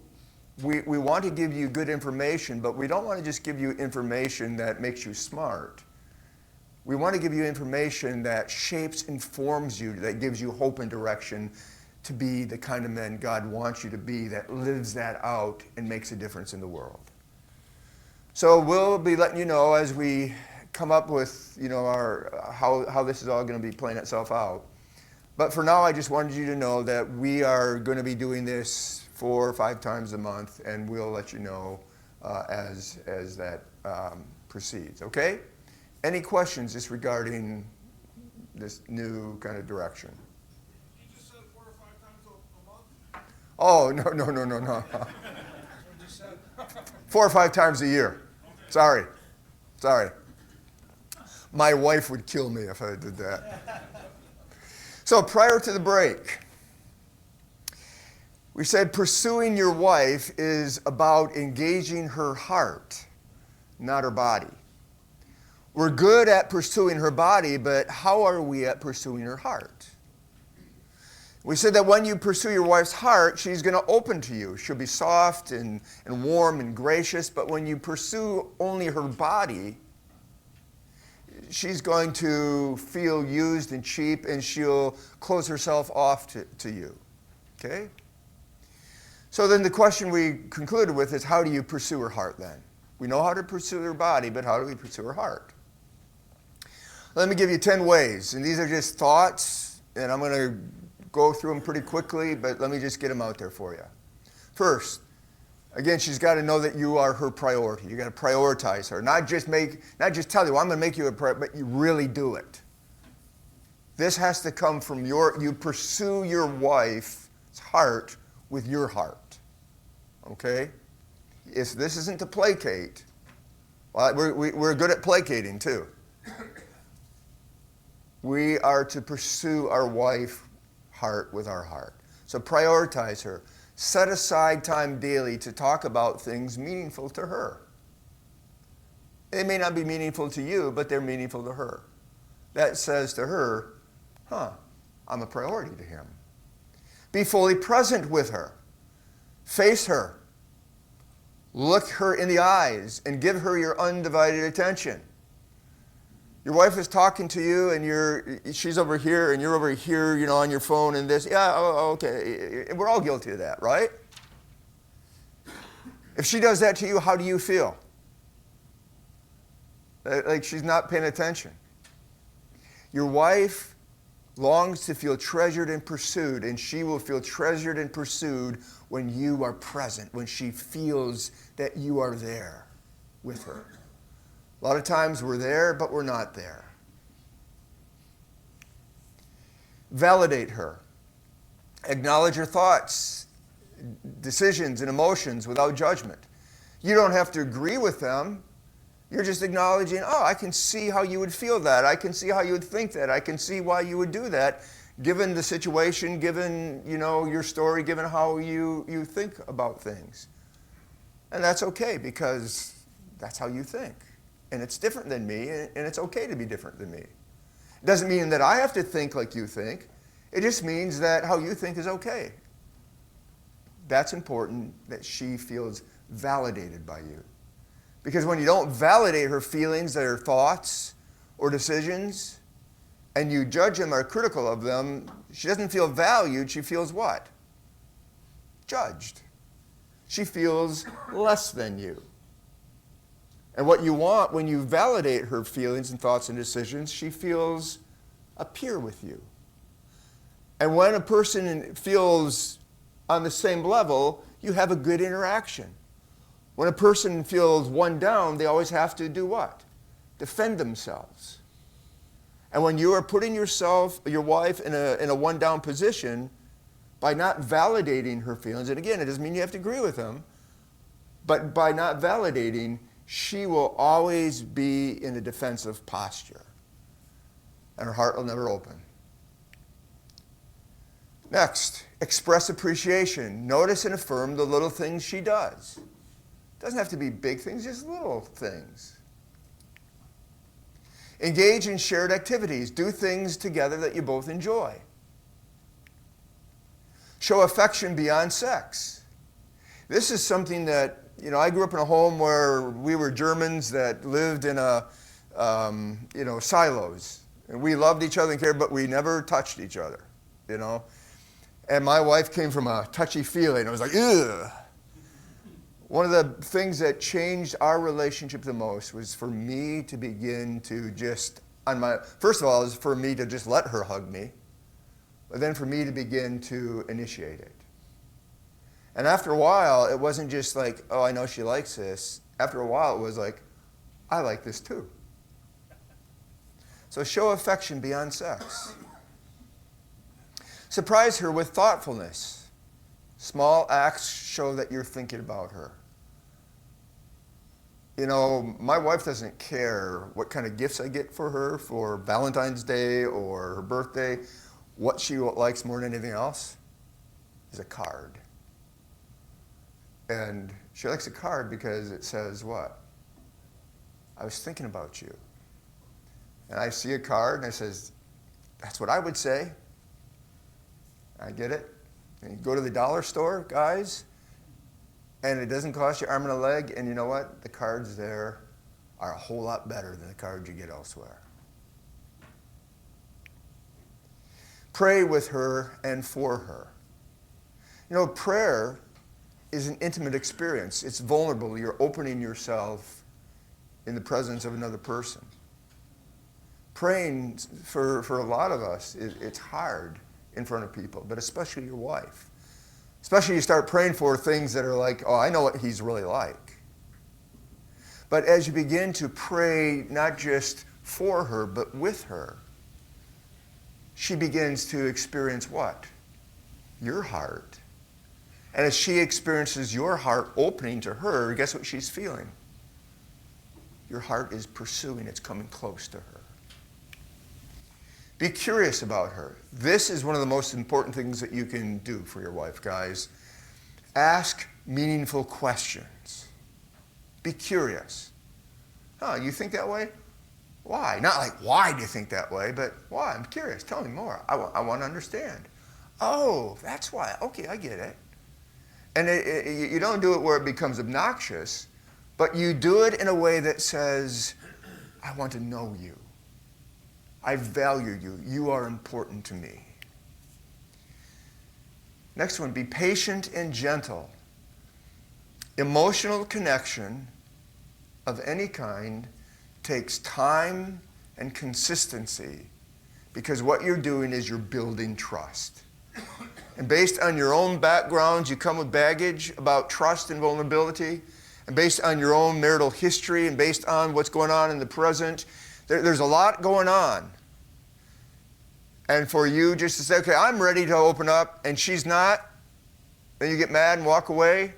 we want to give you good information, but we don't want to just give you information that makes you smart. We want to give you information that shapes, informs you, that gives you hope and direction to be the kind of men God wants you to be, that lives that out and makes a difference in the world. So we'll be letting you know as we come up with how this is all going to be playing itself out. But for now, I just wanted you to know that we are going to be doing this 4 or 5 times a month, and we'll let you know as that proceeds. Okay? Any questions just regarding this new kind of direction? You just said 4 or 5 times a month? Oh, no. 4 or 5 times a year. Sorry. My wife would kill me if I did that. So prior to the break, we said pursuing your wife is about engaging her heart, not her body. We're good at pursuing her body, but how are we at pursuing her heart? We said that when you pursue your wife's heart, she's going to open to you. She'll be soft and warm and gracious, but when you pursue only her body, she's going to feel used and cheap, and she'll close herself off to you. Okay? So then the question we concluded with is, how do you pursue her heart then? We know how to pursue her body, but how do we pursue her heart? Let me give you 10 ways, and these are just thoughts, and I'm going to go through them pretty quickly, but let me just get them out there for you. First, again, she's got to know that you are her priority. You got to prioritize her. Not just tell you, well, I'm going to make you a priority, but you really do it. This has to come from you pursue your wife's heart with your heart. Okay? If this isn't to placate, well, we're good at placating too. We are to pursue our wife's heart with our heart. So prioritize her. Set aside time daily to talk about things meaningful to her. They may not be meaningful to you, but they're meaningful to her. That says to her, I'm a priority to him. Be fully present with her. Face her. Look her in the eyes and give her your undivided attention. Your wife is talking to you and she's over here and you're over here, on your phone and this. Yeah, okay. We're all guilty of that, right? If she does that to you, how do you feel? Like she's not paying attention. Your wife longs to feel treasured and pursued, and she will feel treasured and pursued when you are present, when she feels that you are there with her. A lot of times we're there, but we're not there. Validate her. Acknowledge her thoughts, decisions, and emotions without judgment. You don't have to agree with them. You're just acknowledging, I can see how you would feel that. I can see how you would think that. I can see why you would do that, given the situation, given, your story, given how you think about things. And that's okay, because that's how you think. And it's different than me, and it's okay to be different than me. It doesn't mean that I have to think like you think. It just means that how you think is okay. That's important, that she feels validated by you. Because when you don't validate her feelings, their thoughts or decisions, and you judge them or are critical of them, she doesn't feel valued. She feels what? Judged. She feels less than you. And what you want when you validate her feelings and thoughts and decisions, she feels a peer with you. And when a person feels on the same level, you have a good interaction. When a person feels one down, they always have to do what? Defend themselves. And when you are putting your wife in a one down position, by not validating her feelings, and again, it doesn't mean you have to agree with them, but by not validating, she will always be in a defensive posture. And her heart will never open. Next, express appreciation. Notice and affirm the little things she does. It doesn't have to be big things, just little things. Engage in shared activities. Do things together that you both enjoy. Show affection beyond sex. This is something that, I grew up in a home where we were Germans that lived in silos. And we loved each other and cared, but we never touched each other, And my wife came from a touchy-feely, and I was like, ugh. One of the things that changed our relationship the most was for me to begin to first of all, is for me to just let her hug me, but then for me to begin to initiate it. And after a while, it wasn't just like, oh, I know she likes this. After a while, it was like, I like this too. So show affection beyond sex. Surprise her with thoughtfulness. Small acts show that you're thinking about her. My wife doesn't care what kind of gifts I get for her for Valentine's Day or her birthday. What she likes more than anything else is a card. And she likes a card because it says what? I was thinking about you. And I see a card and it says, that's what I would say. I get it. And you go to the dollar store, guys, and it doesn't cost you arm and a leg, and you know what? The cards there are a whole lot better than the cards you get elsewhere. Pray with her and for her. Prayer is an intimate experience. It's vulnerable. You're opening yourself in the presence of another person. Praying for a lot of us, it's hard in front of people, but especially your wife. Especially you start praying for things that are like, oh, I know what he's really like. But as you begin to pray not just for her, but with her, she begins to experience what? Your heart. And as she experiences your heart opening to her, guess what she's feeling? Your heart is pursuing, it's coming close to her. Be curious about her. This is one of the most important things that you can do for your wife, guys. Ask meaningful questions. Be curious. Oh, you think that way? Why? Not like, why do you think that way? But why? I'm curious. Tell me more. I want to understand. Oh, that's why. Okay, I get it. And you don't do it where it becomes obnoxious, but you do it in a way that says, I want to know you. I value you. You are important to me. Next one, be patient and gentle. Emotional connection of any kind takes time and consistency because what you're doing is you're building trust. And based on your own backgrounds, you come with baggage about trust and vulnerability, and based on your own marital history and based on what's going on in the present, there's a lot going on. And for you just to say, okay, I'm ready to open up, and she's not, and you get mad and walk away,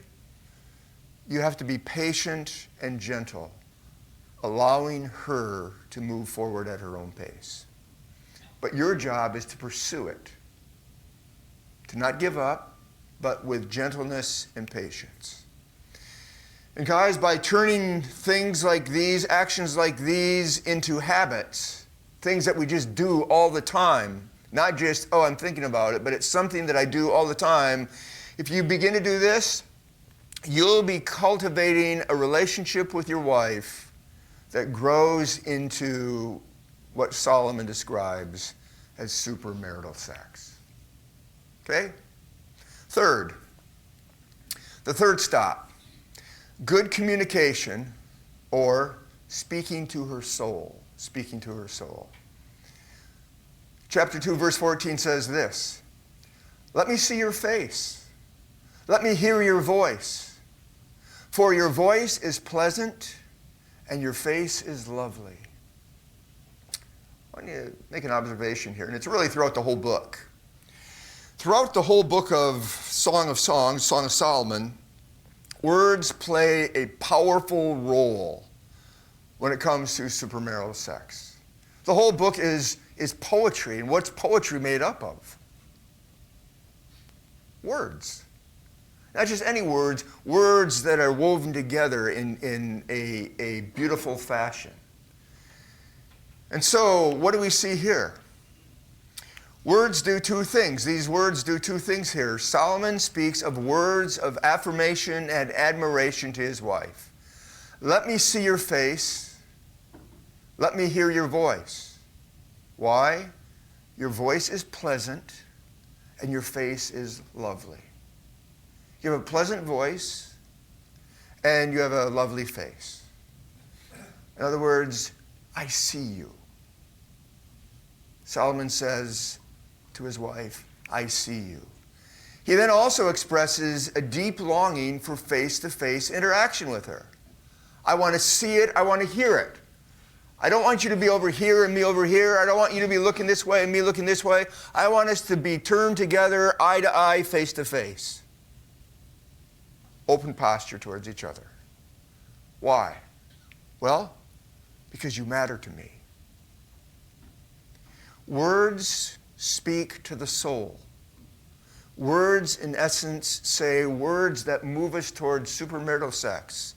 you have to be patient and gentle, allowing her to move forward at her own pace. But your job is to pursue it, to not give up, but with gentleness and patience. And guys, by turning things like these, actions like these, into habits, things that we just do all the time. Not just, oh, I'm thinking about it, but it's something that I do all the time. If you begin to do this, you'll be cultivating a relationship with your wife that grows into what Solomon describes as supermarital sex. Okay? Third, the third stop, good communication or speaking to her soul. Speaking to her soul. Chapter 2, verse 14 says this, "Let me see your face. Let me hear your voice. For your voice is pleasant and your face is lovely." I want you to make an observation here, and it's really throughout the whole book. Throughout the whole book of Song of Songs, Song of Solomon, words play a powerful role when it comes to supermarital sex. The whole book is poetry, and what's poetry made up of? Words. Not just any words, words that are woven together in a beautiful fashion. And so, what do we see here? Words do two things. These words do two things here. Solomon speaks of words of affirmation and admiration to his wife. Let me see your face. Let me hear your voice. Why? Your voice is pleasant and your face is lovely. You have a pleasant voice and you have a lovely face. In other words, I see you. Solomon says to his wife, I see you. He then also expresses a deep longing for face-to-face interaction with her. I want to see it, I want to hear it. I don't want you to be over here and me over here. I don't want you to be looking this way and me looking this way. I want us to be turned together, eye to eye, face to face. Open posture towards each other. Why? Well, because you matter to me. Words speak to the soul. Words, in essence, say words that move us towards supermarital sex.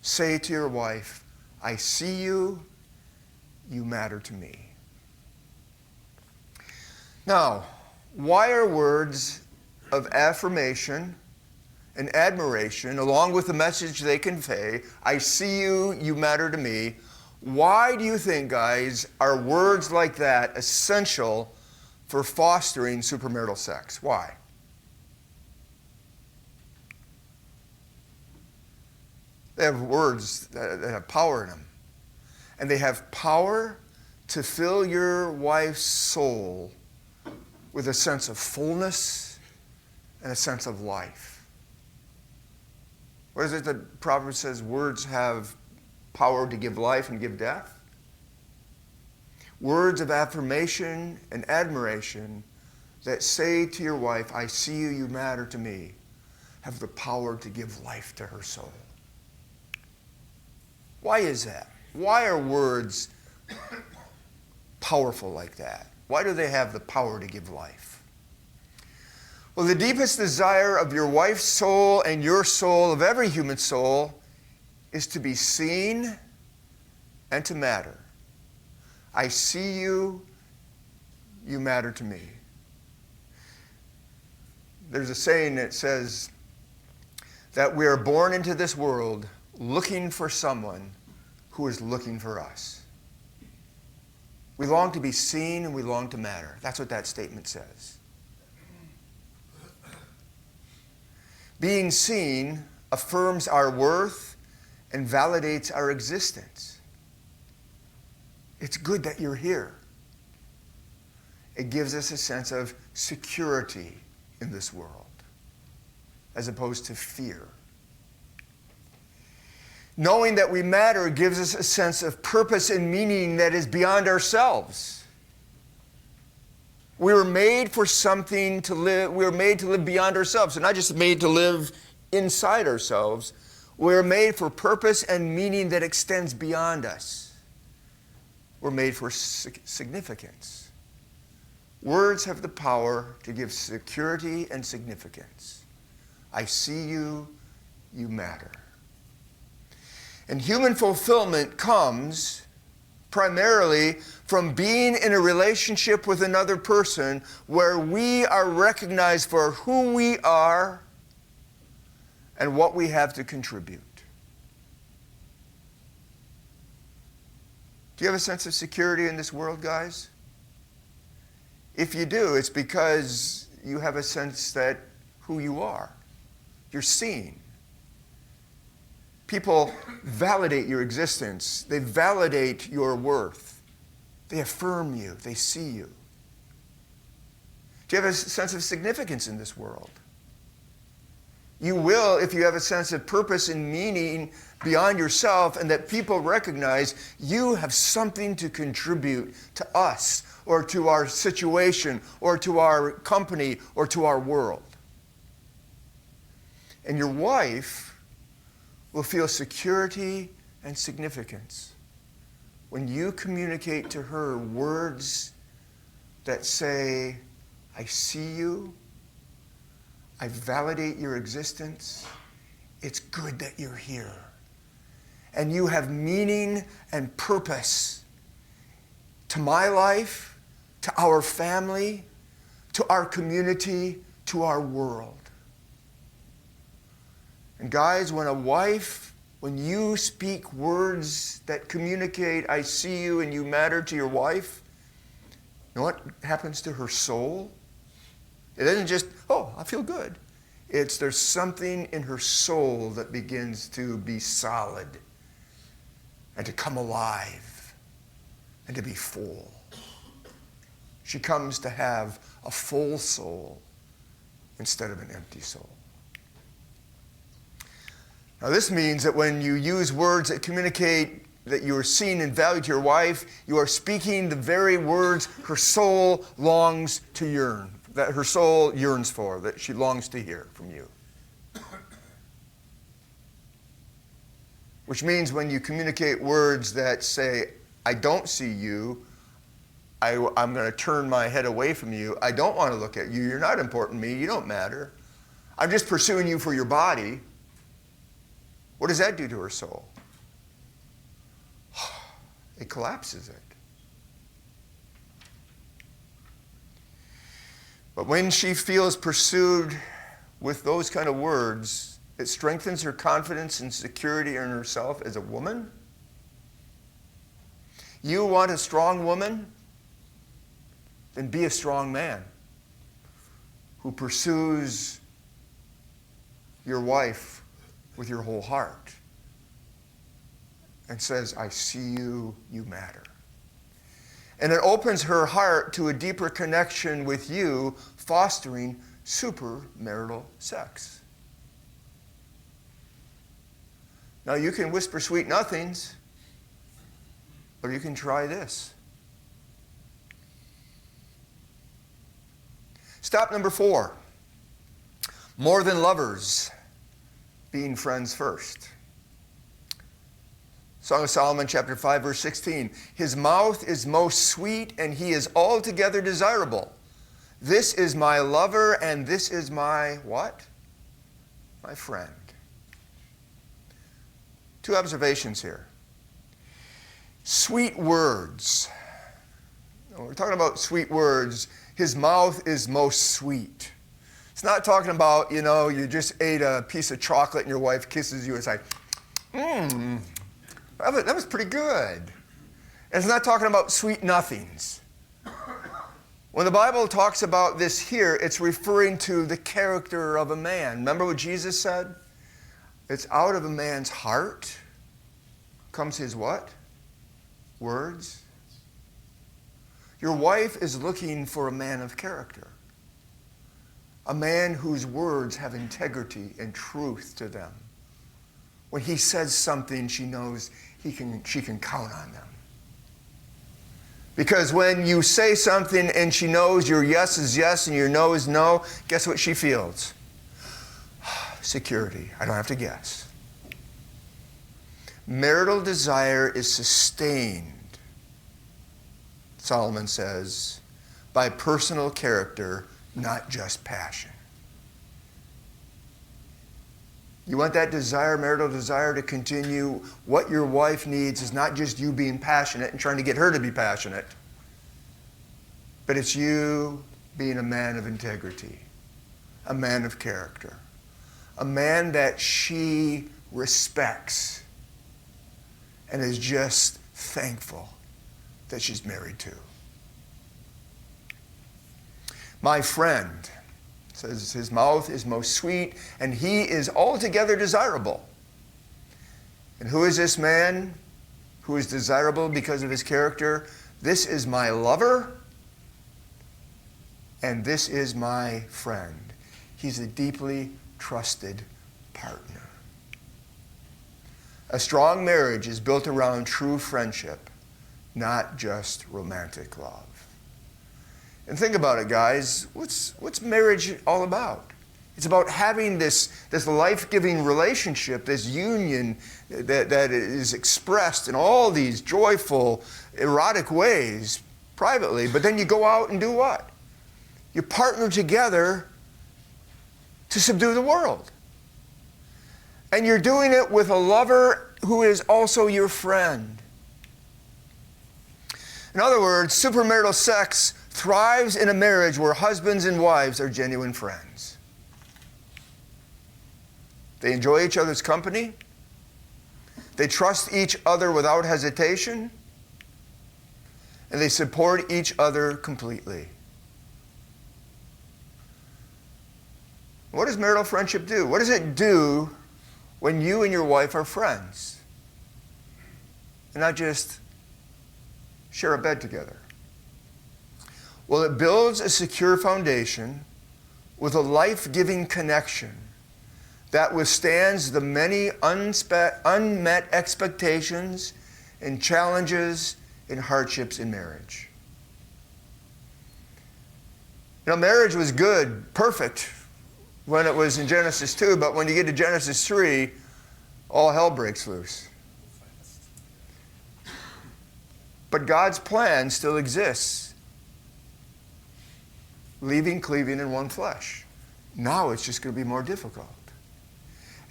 Say to your wife, I see you, you matter to me. Now, why are words of affirmation and admiration, along with the message they convey, I see you, you matter to me, why do you think, guys, are words like that essential for fostering supermarital sex? Why? They have words that have power in them. And they have power to fill your wife's soul with a sense of fullness and a sense of life. What is it that Proverbs says? Words have power to give life and give death. Words of affirmation and admiration that say to your wife, I see you, you matter to me, have the power to give life to her soul. Why is that? Why are words powerful like that? Why do they have the power to give life? Well, the deepest desire of your wife's soul and your soul, of every human soul, is to be seen and to matter. I see you, you matter to me. There's a saying that says that we are born into this world looking for someone who is looking for us. We long to be seen and we long to matter. That's what that statement says. Being seen affirms our worth and validates our existence. It's good that you're here. It gives us a sense of security in this world, as opposed to fear. Knowing that we matter gives us a sense of purpose and meaning that is beyond ourselves. We were made for something to live. We were made to live beyond ourselves. And not just made to live inside ourselves. We were made for purpose and meaning that extends beyond us. We're made for significance. Words have the power to give security and significance. I see you, you matter. And human fulfillment comes primarily from being in a relationship with another person where we are recognized for who we are and what we have to contribute. Do you have a sense of security in this world, guys? If you do, it's because you have a sense that who you are. You're seen. People validate your existence. They validate your worth. They affirm you. They see you. Do you have a sense of significance in this world? You will if you have a sense of purpose and meaning beyond yourself, and that people recognize you have something to contribute to us or to our situation or to our company or to our world. And your wife will feel security and significance when you communicate to her words that say, I see you, I validate your existence, it's good that you're here. And you have meaning and purpose to my life, to our family, to our community, to our world. And guys, when you speak words that communicate, I see you and you matter to your wife, you know what happens to her soul? It isn't just, oh, I feel good. There's something in her soul that begins to be solid and to come alive and to be full. She comes to have a full soul instead of an empty soul. Now this means that when you use words that communicate that you are seen and valued to your wife, you are speaking the very words her soul longs to yearn, that her soul yearns for, that she longs to hear from you. Which means when you communicate words that say, I don't see you, I'm going to turn my head away from you, I don't want to look at you, you're not important to me, you don't matter, I'm just pursuing you for your body, what does that do to her soul? It collapses it. But when she feels pursued with those kind of words, it strengthens her confidence and security in herself as a woman. You want a strong woman? Then be a strong man who pursues your wife with your whole heart and says, I see you, you matter. And it opens her heart to a deeper connection with you, fostering supermarital sex. Now you can whisper sweet nothings, or you can try this. Stop number 4. More than lovers, being friends first. Song of Solomon, chapter 5, verse 16. His mouth is most sweet, and he is altogether desirable. This is my lover, and this is my what? My friend. 2 observations here. Sweet words. When we're talking about sweet words, his mouth is most sweet. It's not talking about, you just ate a piece of chocolate and your wife kisses you. It's like, that was pretty good. And it's not talking about sweet nothings. When the Bible talks about this here, it's referring to the character of a man. Remember what Jesus said? It's out of a man's heart comes his what? Words. Your wife is looking for a man of character. A man whose words have integrity and truth to them. When he says something, she knows she can count on them. Because when you say something and she knows your yes is yes and your no is no, guess what she feels? Security. I don't have to guess. Marital desire is sustained, Solomon says, by personal character, not just passion. You want that desire, marital desire, to continue. What your wife needs is not just you being passionate and trying to get her to be passionate, but it's you being a man of integrity, a man of character, a man that she respects and is just thankful that she's married to. My friend says his mouth is most sweet and he is altogether desirable. And who is this man who is desirable because of his character? This is my lover and this is my friend. He's a deeply trusted partner. A strong marriage is built around true friendship, not just romantic love. And think about it, guys. What's marriage all about? It's about having this life-giving relationship, this union that is expressed in all these joyful, erotic ways privately, but then you go out and do what? You partner together to subdue the world. And you're doing it with a lover who is also your friend. In other words, supermarital sex thrives in a marriage where husbands and wives are genuine friends. They enjoy each other's company. They trust each other without hesitation. And they support each other completely. What does marital friendship do? What does it do when you and your wife are friends and not just share a bed together? Well, it builds a secure foundation with a life-giving connection that withstands the many unmet expectations and challenges and hardships in marriage. You know, marriage was good, perfect, when it was in Genesis 2, but when you get to Genesis 3, all hell breaks loose. But God's plan still exists. Leaving, cleaving in one flesh. Now it's just going to be more difficult.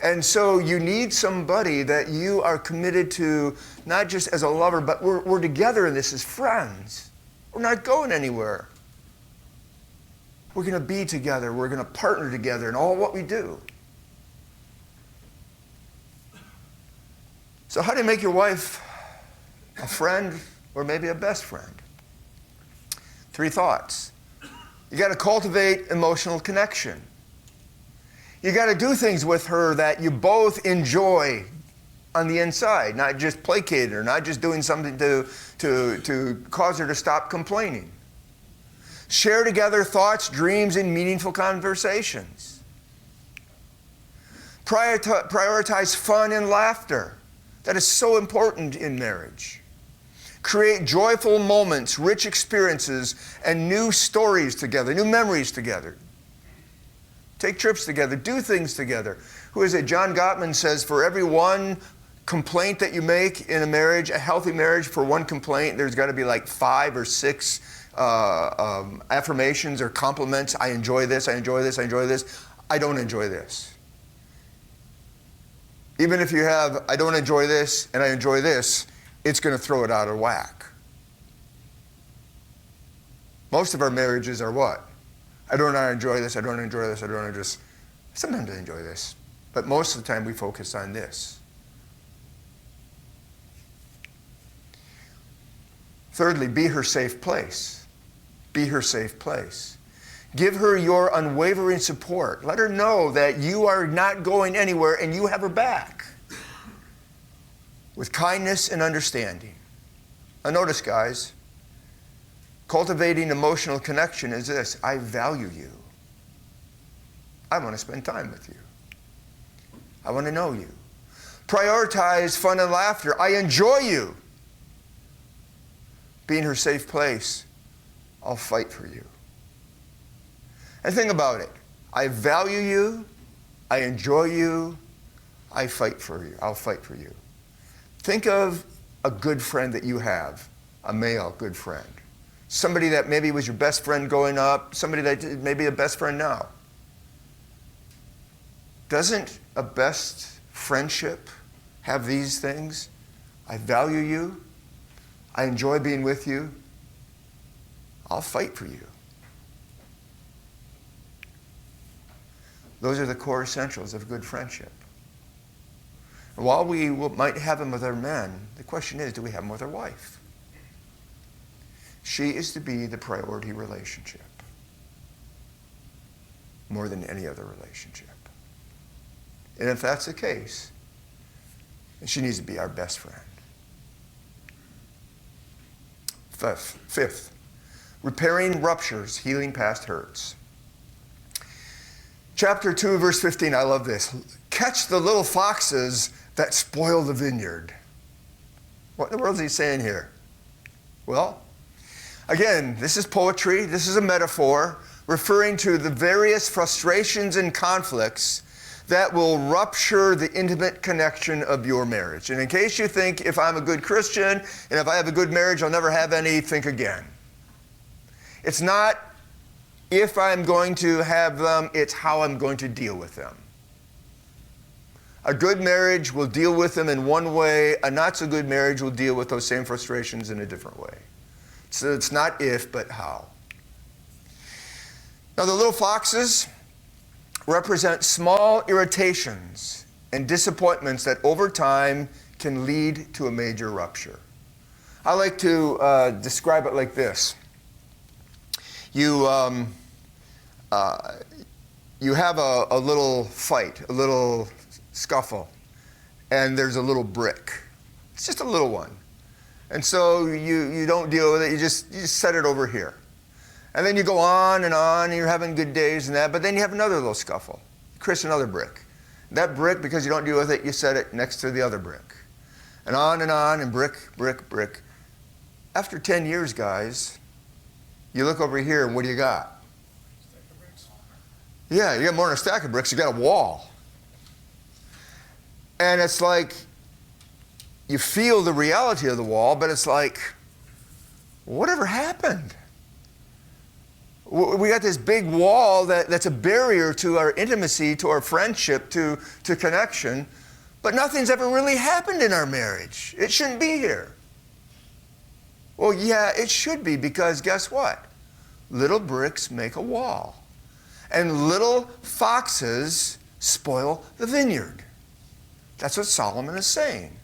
And so you need somebody that you are committed to, not just as a lover, but we're together in this as friends. We're not going anywhere. We're going to be together. We're going to partner together in all what we do. So how do you make your wife a friend or maybe a best friend? 3 thoughts. You got to cultivate emotional connection. You got to do things with her that you both enjoy on the inside, not just placating her, not just doing something to cause her to stop complaining. Share together thoughts, dreams, and meaningful conversations. Prioritize fun and laughter. That is so important in marriage. Create joyful moments, rich experiences, and new stories together, new memories together. Take trips together, do things together. Who is it? John Gottman says, for every one complaint that you make in a marriage, a healthy marriage, for one complaint, there's got to be like 5 or 6 affirmations or compliments. I enjoy this, I enjoy this, I enjoy this. I don't enjoy this. Even if you have, I don't enjoy this and I enjoy this, it's going to throw it out of whack. Most of our marriages are what? I don't enjoy this, I don't enjoy this, I don't enjoy this. Sometimes I enjoy this, but most of the time we focus on this. Thirdly, be her safe place. Be her safe place. Give her your unwavering support. Let her know that you are not going anywhere and you have her back. With kindness and understanding. Now notice, guys, cultivating emotional connection is this. I value you. I want to spend time with you. I want to know you. Prioritize fun and laughter. I enjoy you. Being her safe place. I'll fight for you. And think about it. I value you. I enjoy you. I fight for you. I'll fight for you. Think of a good friend that you have, a male good friend. Somebody that maybe was your best friend growing up, somebody that may be a best friend now. Doesn't a best friendship have these things? I value you. I enjoy being with you. I'll fight for you. Those are the core essentials of good friendship. And while we might have them with our men, the question is, do we have them with our wife? She is to be the priority relationship more than any other relationship. And if that's the case, then she needs to be our best friend. Fifth, repairing ruptures, healing past hurts. Chapter 2, verse 15, I love this. Catch the little foxes that spoil the vineyard. What in the world is he saying here? Well, again, this is poetry. This is a metaphor referring to the various frustrations and conflicts that will rupture the intimate connection of your marriage. And in case you think, if I'm a good Christian and if I have a good marriage, I'll never have any, think again. It's not if I'm going to have them, it's how I'm going to deal with them. A good marriage will deal with them in one way. A not so good marriage will deal with those same frustrations in a different way. So it's not if, but how. Now, the little foxes represent small irritations and disappointments that over time can lead to a major rupture. I like to describe it like this. You have a little fight, a little scuffle, and there's a little brick. It's just a little one. And so you don't deal with it, you just set it over here. And then you go on, and you're having good days and that, but then you have another little scuffle. You crush another brick. That brick, because you don't deal with it, you set it next to the other brick. And brick, brick, brick. After 10 years, guys, you look over here, and what do you got? Stack of bricks. Yeah, you got more than a stack of bricks, you got a wall. And it's like, you feel the reality of the wall, but it's like, whatever happened? We got this big wall that's a barrier to our intimacy, to our friendship, to connection, but nothing's ever really happened in our marriage. It shouldn't be here. Well, yeah, it should be, because guess what? Little bricks make a wall, and little foxes spoil the vineyard. That's what Solomon is saying.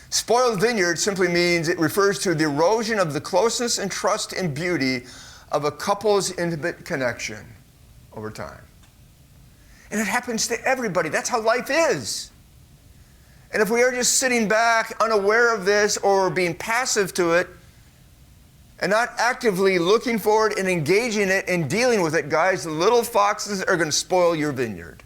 Spoil the vineyard simply means it refers to the erosion of the closeness and trust and beauty of a couple's intimate connection over time. And it happens to everybody. That's how life is. And if we are just sitting back unaware of this or being passive to it and not actively looking forward and engaging it and dealing with it, guys, the little foxes are going to spoil your vineyard.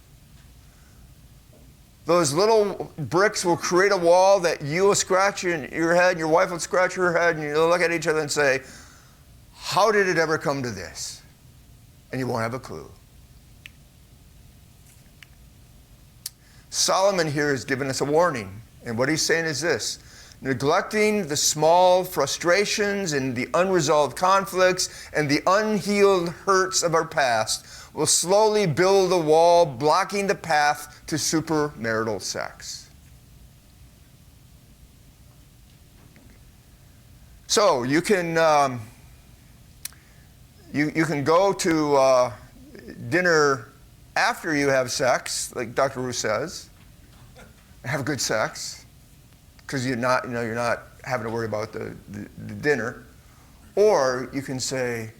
Those little bricks will create a wall that you will scratch your head, and your wife will scratch her head, and you'll look at each other and say, how did it ever come to this? And you won't have a clue. Solomon here has given us a warning. And what he's saying is this: neglecting the small frustrations and the unresolved conflicts and the unhealed hurts of our past will slowly build a wall blocking the path to supermarital sex. So you can you can go to dinner after you have sex, like Dr. Ruth says, have good sex, because you're not having to worry about the dinner. Or you can say,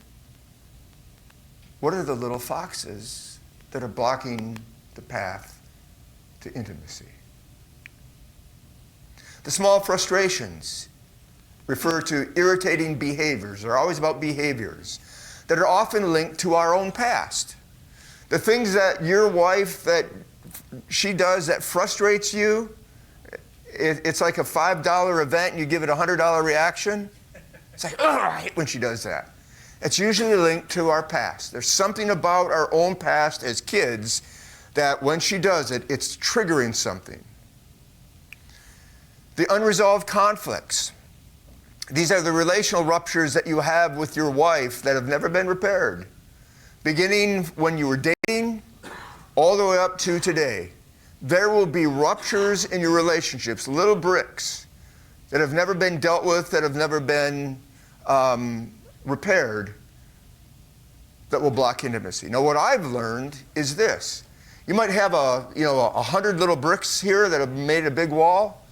what are the little foxes that are blocking the path to intimacy? The small frustrations refer to irritating behaviors. They're always about behaviors that are often linked to our own past. The things that your wife, that she does that frustrates you, it's like a $5 event and you give it a $100 reaction. It's like, oh, I hate when she does that. It's usually linked to our past. There's something about our own past as kids that when she does it, it's triggering something. The unresolved conflicts. These are the relational ruptures that you have with your wife that have never been repaired. Beginning when you were dating, all the way up to today, there will be ruptures in your relationships, little bricks that have never been dealt with, that have never been repaired, that will block intimacy. Now, what I've learned is this. You might have 100 little bricks here that have made a big wall.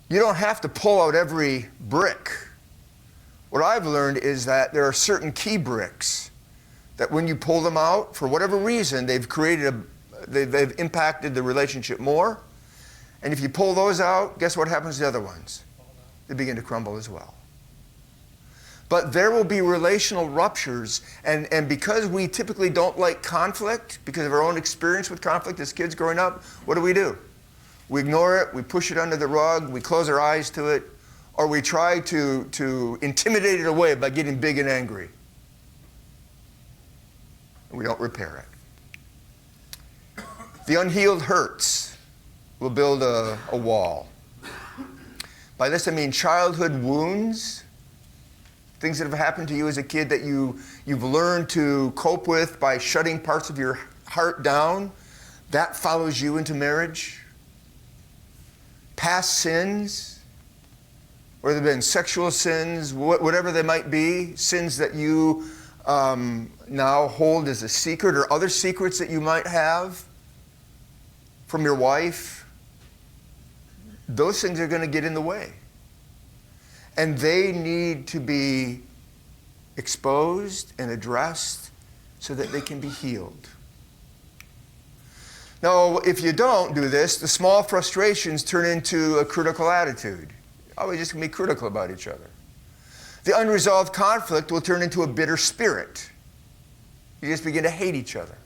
You don't have to pull out every brick. What I've learned is that there are certain key bricks that when you pull them out, for whatever reason, they've impacted the relationship more. And if you pull those out, guess what happens to the other ones? They begin to crumble as well. But there will be relational ruptures, and because we typically don't like conflict, because of our own experience with conflict as kids growing up, what do? We ignore it, we push it under the rug, we close our eyes to it, or we try to intimidate it away by getting big and angry. And we don't repair it. The unhealed hurts will build a wall. By this I mean childhood wounds, things that have happened to you as a kid that you've learned to cope with by shutting parts of your heart down. That follows you into marriage. Past sins, whether they've been sexual sins, whatever they might be, sins that you now hold as a secret, or other secrets that you might have from your wife, those things are going to get in the way. And they need to be exposed and addressed so that they can be healed. Now, if you don't do this, the small frustrations turn into a critical attitude. Oh, we're just going to be critical about each other. The unresolved conflict will turn into a bitter spirit. You just begin to hate each other.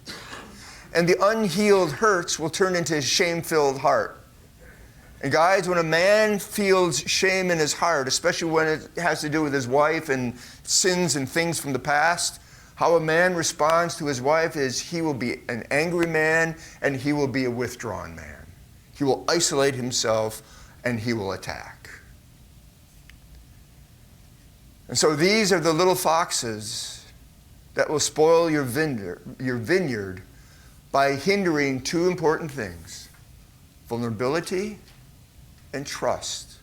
And the unhealed hurts will turn into a shame-filled heart. And guys, when a man feels shame in his heart, especially when it has to do with his wife and sins and things from the past, how a man responds to his wife is he will be an angry man and he will be a withdrawn man. He will isolate himself and he will attack. And so these are the little foxes that will spoil your vineyard by hindering two important things: vulnerability and trust,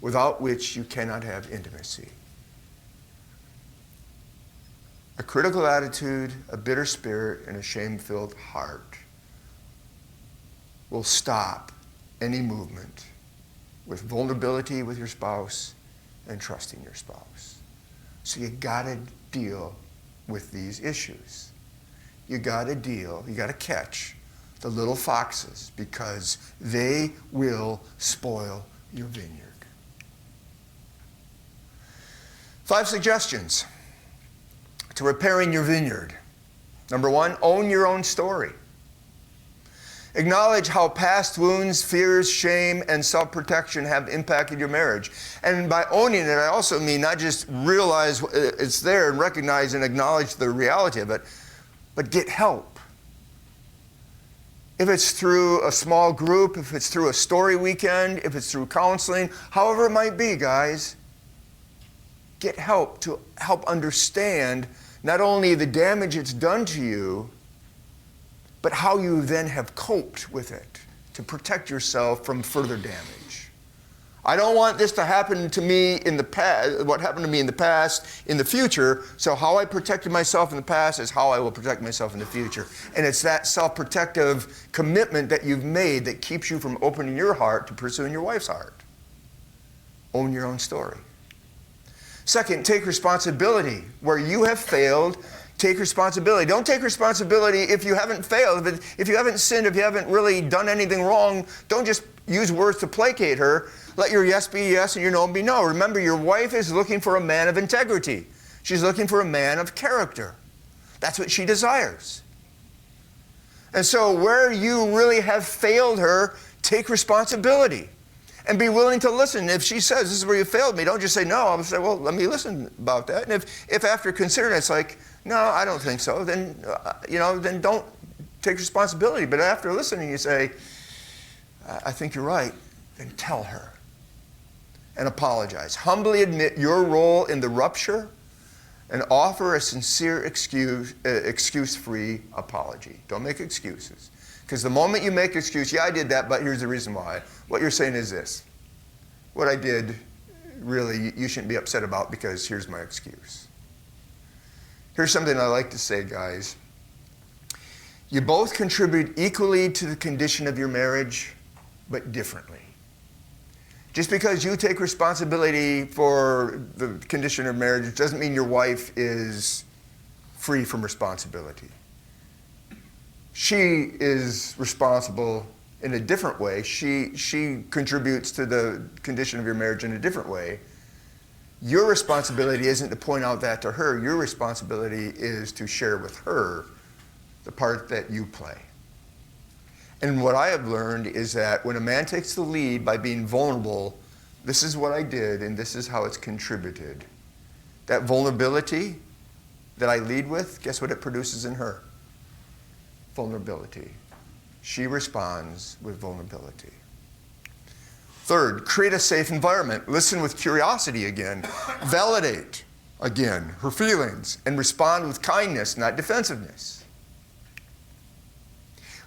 without which you cannot have intimacy. A critical attitude, a bitter spirit, and a shame-filled heart will stop any movement with vulnerability with your spouse and trusting your spouse. So you gotta deal with these issues. You gotta catch the little foxes, because they will spoil your vineyard. 5 suggestions to repairing your vineyard. Number 1, own your own story. Acknowledge how past wounds, fears, shame, and self-protection have impacted your marriage. And by owning it, I also mean not just realize it's there and recognize and acknowledge the reality of it, but get help. If it's through a small group, if it's through a story weekend, if it's through counseling, however it might be, guys, get help to help understand not only the damage it's done to you, but how you then have coped with it to protect yourself from further damage. I don't want this to happen to me in the past, what happened to me in the past, in the future, so how I protected myself in the past is how I will protect myself in the future. And it's that self-protective commitment that you've made that keeps you from opening your heart to pursuing your wife's heart. Own your own story. Second, take responsibility. Where you have failed, take responsibility. Don't take responsibility if you haven't failed. If you haven't sinned, if you haven't really done anything wrong, don't just use words to placate her. Let your yes be yes and your no be no. Remember, your wife is looking for a man of integrity. She's looking for a man of character. That's what she desires. And so where you really have failed her, take responsibility and be willing to listen. If she says, this is where you failed me, don't just say no. I'll say, well, let me listen about that. And if after considering it's like, no, I don't think so, then, then don't take responsibility. But after listening, you say, I think you're right, then tell her and apologize. Humbly admit your role in the rupture and offer a sincere excuse-free apology. Don't make excuses. Because the moment you make excuse, yeah, I did that, but here's the reason why. What you're saying is this. What I did, really, you shouldn't be upset about because here's my excuse. Here's something I like to say, guys. You both contribute equally to the condition of your marriage, but differently. Just because you take responsibility for the condition of marriage doesn't mean your wife is free from responsibility. She is responsible in a different way. She contributes to the condition of your marriage in a different way. Your responsibility isn't to point out that to her. Your responsibility is to share with her the part that you play. And what I have learned is that when a man takes the lead by being vulnerable, this is what I did and this is how it's contributed. That vulnerability that I lead with, guess what it produces in her? Vulnerability. She responds with vulnerability. Third, create a safe environment. Listen with curiosity again. Validate again her feelings and respond with kindness, not defensiveness.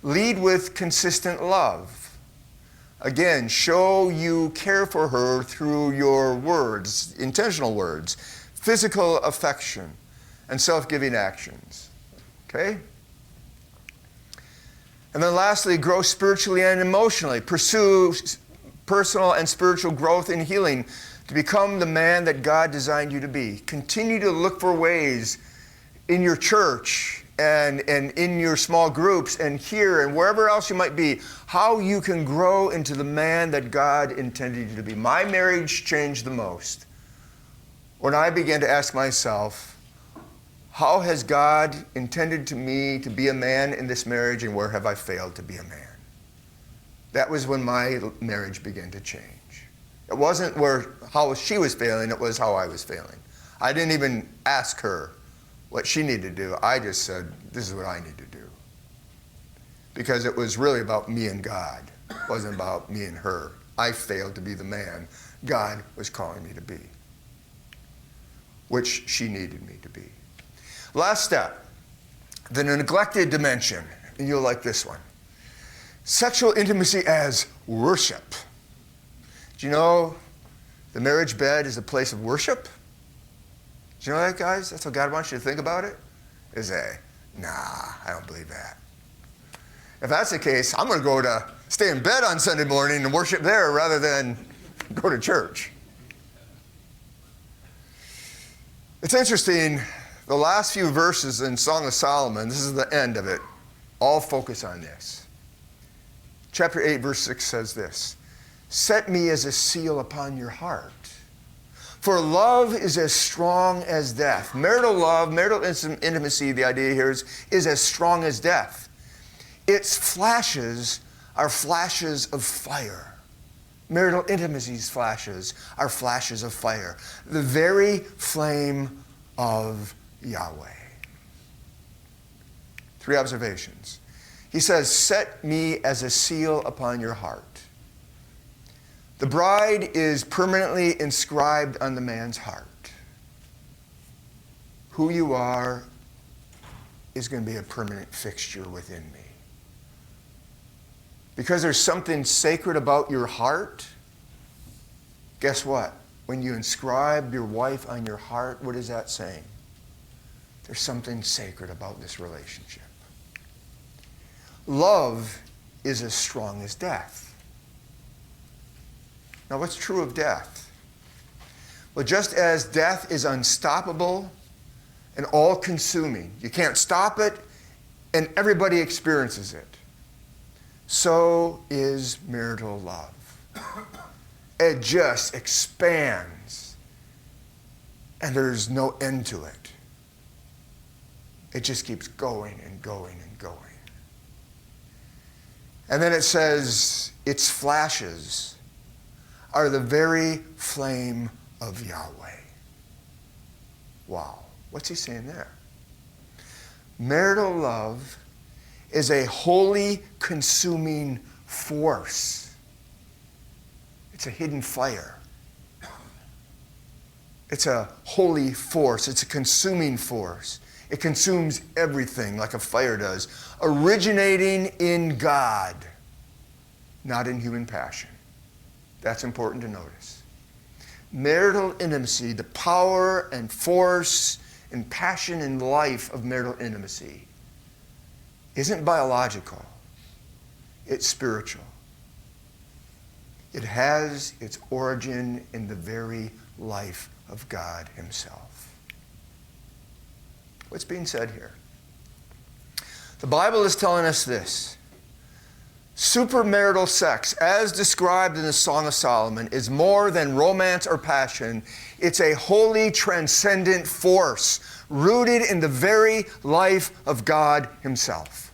Lead with consistent love. Again, show you care for her through your words, intentional words, physical affection, and self-giving actions. Okay? And then lastly, grow spiritually and emotionally. Pursue personal and spiritual growth and healing to become the man that God designed you to be. Continue to look for ways in your church and in your small groups and here and wherever else you might be, how you can grow into the man that God intended you to be. My marriage changed the most when I began to ask myself, how has God intended to me to be a man in this marriage, and where have I failed to be a man? That was when my marriage began to change. It wasn't how she was failing, it was how I was failing. I didn't even ask her what she needed to do. I just said, this is what I need to do. Because it was really about me and God. It wasn't about me and her. I failed to be the man God was calling me to be, which she needed me to be. Last step, the neglected dimension, and you'll like this one. Sexual intimacy as worship. Do you know the marriage bed is a place of worship? Do you know that, guys? That's how God wants you to think about it? Nah, I don't believe that. If that's the case, I'm going to stay in bed on Sunday morning and worship there rather than go to church. It's interesting, the last few verses in Song of Solomon, this is the end of it, all focus on this. Chapter 8, verse 6 says this, set me as a seal upon your heart. For love is as strong as death. Marital love, marital intimacy, the idea here is as strong as death. Its flashes are flashes of fire. Marital intimacy's flashes are flashes of fire. The very flame of Yahweh. 3 observations. He says, set me as a seal upon your heart. The bride is permanently inscribed on the man's heart. Who you are is going to be a permanent fixture within me. Because there's something sacred about your heart, guess what? When you inscribe your wife on your heart, what is that saying? There's something sacred about this relationship. Love is as strong as death. Now, what's true of death? Well, just as death is unstoppable and all-consuming, you can't stop it, and everybody experiences it, so is marital love. It just expands, and there's no end to it. It just keeps going and going and going. And then it says, its flashes are the very flame of Yahweh. Wow, what's he saying there? Marital love is a holy, consuming force. It's a hidden fire. It's a holy force. It's a consuming force. It consumes everything like a fire does, originating in God, not in human passion. That's important to notice. Marital intimacy, the power and force and passion and life of marital intimacy, isn't biological. It's spiritual. It has its origin in the very life of God himself. What's being said here? The Bible is telling us this. Supermarital sex, as described in the Song of Solomon, is more than romance or passion. It's a holy, transcendent force rooted in the very life of God himself.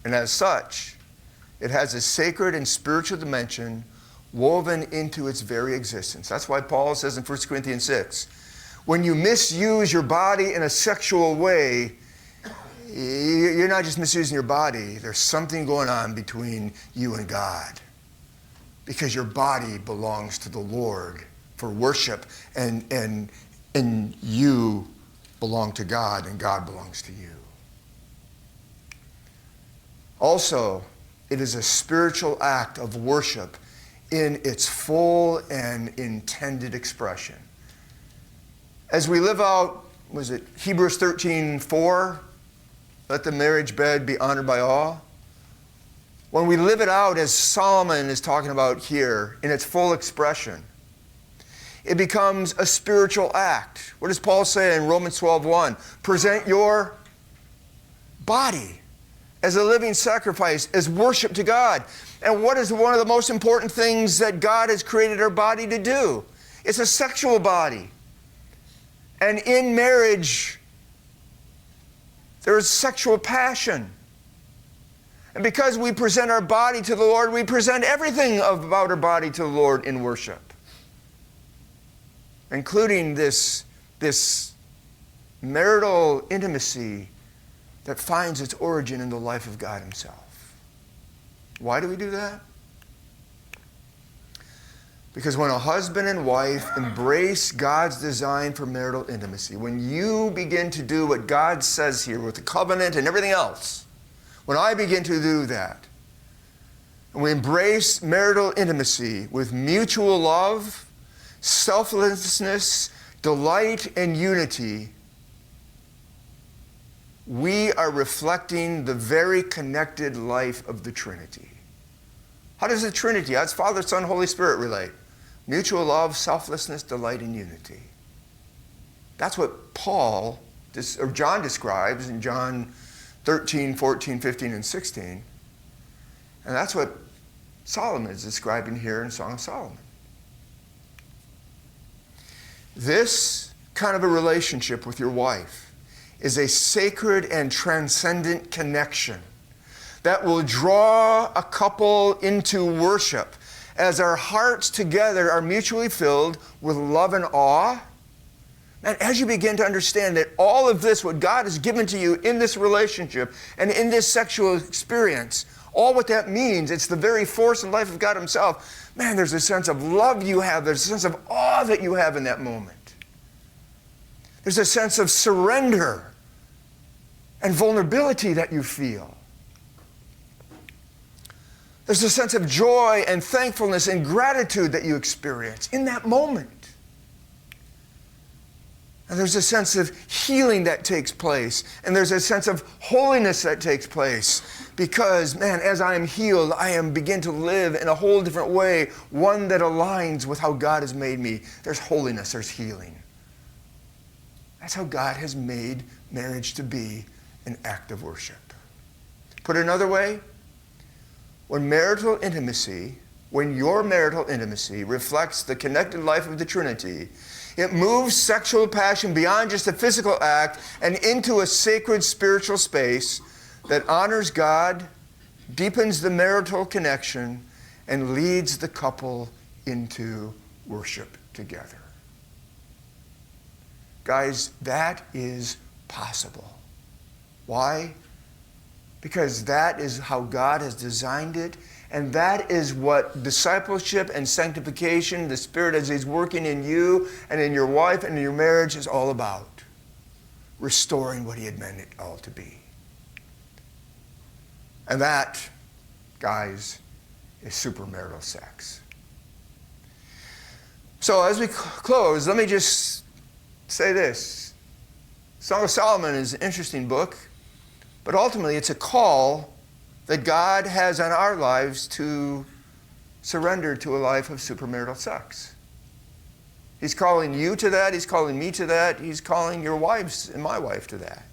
And as such, it has a sacred and spiritual dimension woven into its very existence. That's why Paul says in 1 Corinthians 6, when you misuse your body in a sexual way, you're not just misusing your body. There's something going on between you and God. Because your body belongs to the Lord for worship, and you belong to God, and God belongs to you. Also, it is a spiritual act of worship in its full and intended expression. As we live out, was it Hebrews 13:4? Let the marriage bed be honored by all. When we live it out, as Solomon is talking about here, in its full expression, it becomes a spiritual act. What does Paul say in Romans 12:1? Present your body as a living sacrifice, as worship to God. And what is one of the most important things that God has created our body to do? It's a sexual body. And in marriage, there is sexual passion. And because we present our body to the Lord, we present everything about our body to the Lord in worship, including this marital intimacy that finds its origin in the life of God himself. Why do we do that? Because when a husband and wife embrace God's design for marital intimacy, when you begin to do what God says here with the covenant and everything else, when I begin to do that, and we embrace marital intimacy with mutual love, selflessness, delight, and unity, we are reflecting the very connected life of the Trinity. How does the Trinity, that's Father, Son, Holy Spirit, relate? Mutual love, selflessness, delight, and unity. That's what John describes in John 13, 14, 15, and 16. And that's what Solomon is describing here in Song of Solomon. This kind of a relationship with your wife is a sacred and transcendent connection that will draw a couple into worship as our hearts together are mutually filled with love and awe. And as you begin to understand that all of this, what God has given to you in this relationship and in this sexual experience, all what that means, it's the very force and life of God himself. Man, there's a sense of love you have. There's a sense of awe that you have in that moment. There's a sense of surrender and vulnerability that you feel. There's a sense of joy and thankfulness and gratitude that you experience in that moment. And there's a sense of healing that takes place. And there's a sense of holiness that takes place. Because, man, as I am healed, I begin to live in a whole different way, one that aligns with how God has made me. There's holiness, there's healing. That's how God has made marriage to be an act of worship. Put it another way, when your marital intimacy reflects the connected life of the Trinity, it moves sexual passion beyond just a physical act and into a sacred spiritual space that honors God, deepens the marital connection, and leads the couple into worship together. Guys, that is possible. Why? Because that is how God has designed it, And that is what discipleship and sanctification, the Spirit as He's working in you and in your wife and in your marriage, is all about. Restoring what He had meant it all to be. And that, guys, is supermarital sex. So as we close, let me just say this. Song of Solomon is an interesting book, but ultimately it's a call that God has on our lives to surrender to a life of supermarital sex. He's calling you to that. He's calling me to that. He's calling your wives and my wife to that.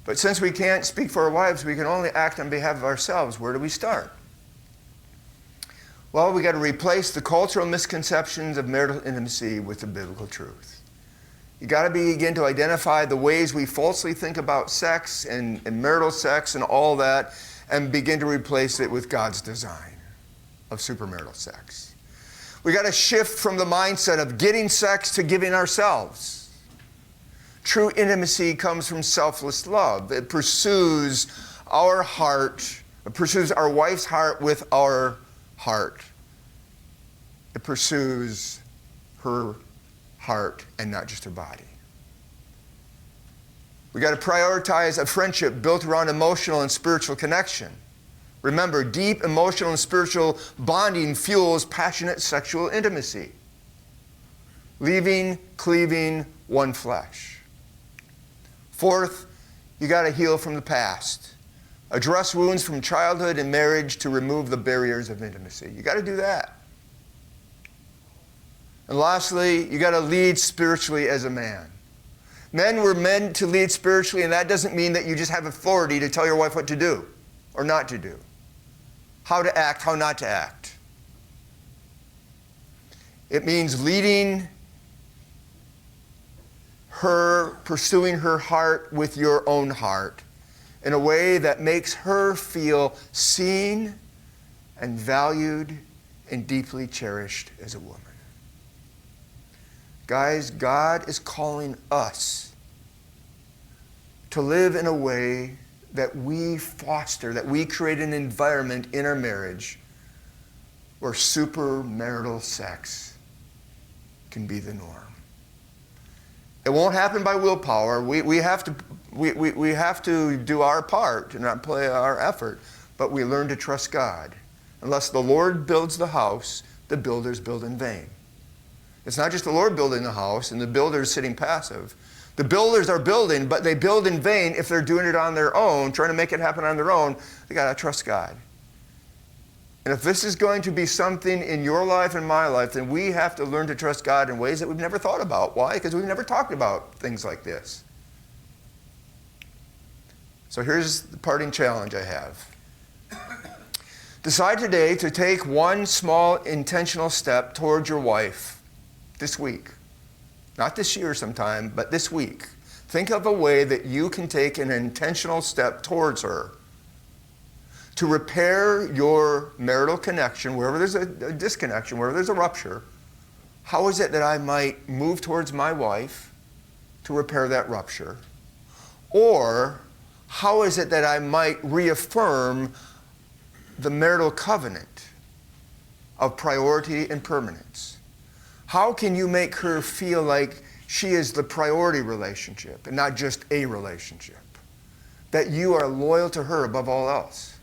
But since we can't speak for our wives, we can only act on behalf of ourselves. Where do we start? Well, we got to replace the cultural misconceptions of marital intimacy with the biblical truth. You got to begin to identify the ways we falsely think about sex and marital sex and all that, and begin to replace it with God's design of supermarital sex. We got to shift from the mindset of getting sex to giving ourselves. True intimacy comes from selfless love. It pursues our heart, it pursues our wife's heart with our heart. It pursues her heart and not just her body. We got to prioritize a friendship built around emotional and spiritual connection. Remember, deep emotional and spiritual bonding fuels passionate sexual intimacy. Leaving, cleaving, one flesh. Fourth, you got to heal from the past. Address wounds from childhood and marriage to remove the barriers of intimacy. You got to do that. And lastly, you got to lead spiritually as a man. Men were meant to lead spiritually, and that doesn't mean that you just have authority to tell your wife what to do or not to do. How to act, how not to act. It means leading her, pursuing her heart with your own heart in a way that makes her feel seen and valued and deeply cherished as a woman. Guys, God is calling us to live in a way that we foster, that we create an environment in our marriage where supermarital sex can be the norm. It won't happen by willpower. We have to do our part and not play our effort, but we learn to trust God. Unless the Lord builds the house, the builders build in vain. It's not just the Lord building the house and the builders sitting passive. The builders are building, but they build in vain if they're doing it on their own, trying to make it happen on their own. They got to trust God. And if this is going to be something in your life and my life, then we have to learn to trust God in ways that we've never thought about. Why? Because we've never talked about things like this. So here's the parting challenge I have. Decide today to take one small intentional step towards your wife this week. Not this year sometime, but this week. Think of a way that you can take an intentional step towards her to repair your marital connection, wherever there's a disconnection, wherever there's a rupture. How is it that I might move towards my wife to repair that rupture? Or how is it that I might reaffirm the marital covenant of priority and permanence? How can you make her feel like she is the priority relationship and not just a relationship? That you are loyal to her above all else?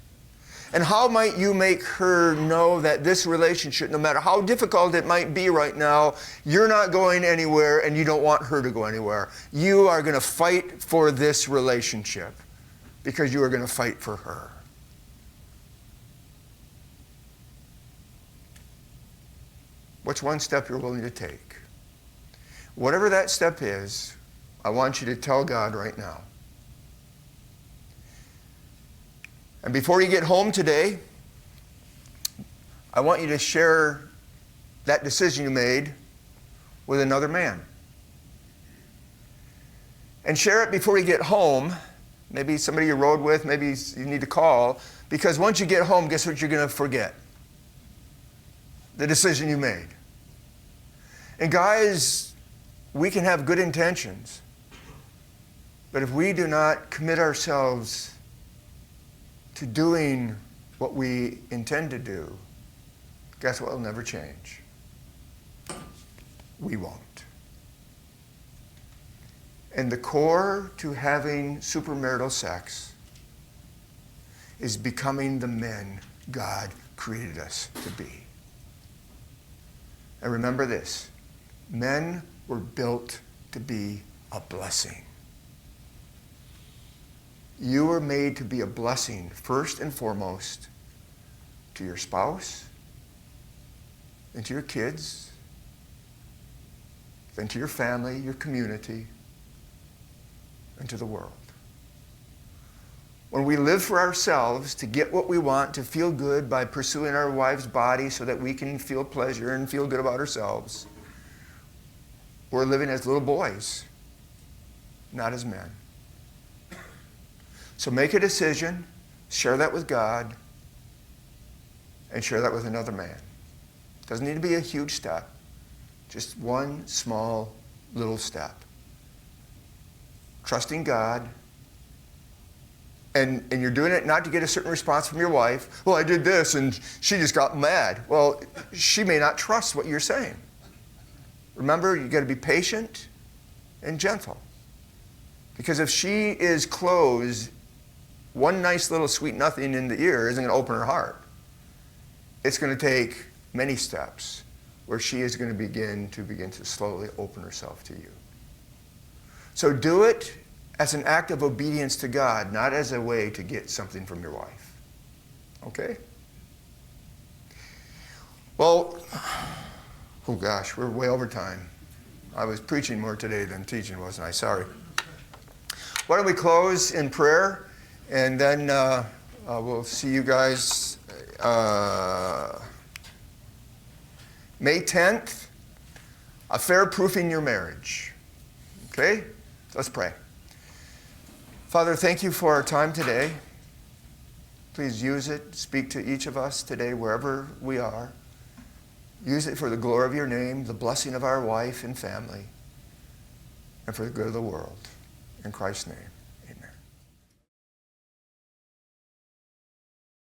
And how might you make her know that this relationship, no matter how difficult it might be right now, you're not going anywhere and you don't want her to go anywhere. You are going to fight for this relationship because you are going to fight for her. What's one step you're willing to take? Whatever that step is, I want you to tell God right now. And before you get home today, I want you to share that decision you made with another man. And share it before you get home. Maybe somebody you rode with, maybe you need to call. Because once you get home, guess what you're going to forget? The decision you made. And guys, we can have good intentions, but if we do not commit ourselves to doing what we intend to do, guess what will never change? We won't. And the core to having supermarital sex is becoming the men God created us to be. And remember this, men were built to be a blessing. You were made to be a blessing, first and foremost, to your spouse, and to your kids, then to your family, your community, and to the world. When we live for ourselves to get what we want, to feel good by pursuing our wife's body so that we can feel pleasure and feel good about ourselves, we're living as little boys, not as men. So make a decision, share that with God, and share that with another man. Doesn't need to be a huge step, just one small little step. Trusting God, and you're doing it not to get a certain response from your wife. Well, I did this and she just got mad. Well, she may not trust what you're saying. Remember, you got to be patient and gentle. Because if she is closed, one nice little sweet nothing in the ear isn't going to open her heart. It's going to take many steps where she is going to begin to slowly open herself to you. So do it as an act of obedience to God, not as a way to get something from your wife. Okay? Well, oh gosh, we're way over time. I was preaching more today than teaching, wasn't I? Sorry. Why don't we close in prayer, and then we'll see you guys May 10th, affair-proofing your marriage. Okay? Let's pray. Father, thank you for our time today. Please use it. Speak to each of us today, wherever we are. Use it for the glory of your name, the blessing of our wife and family, and for the good of the world. In Christ's name.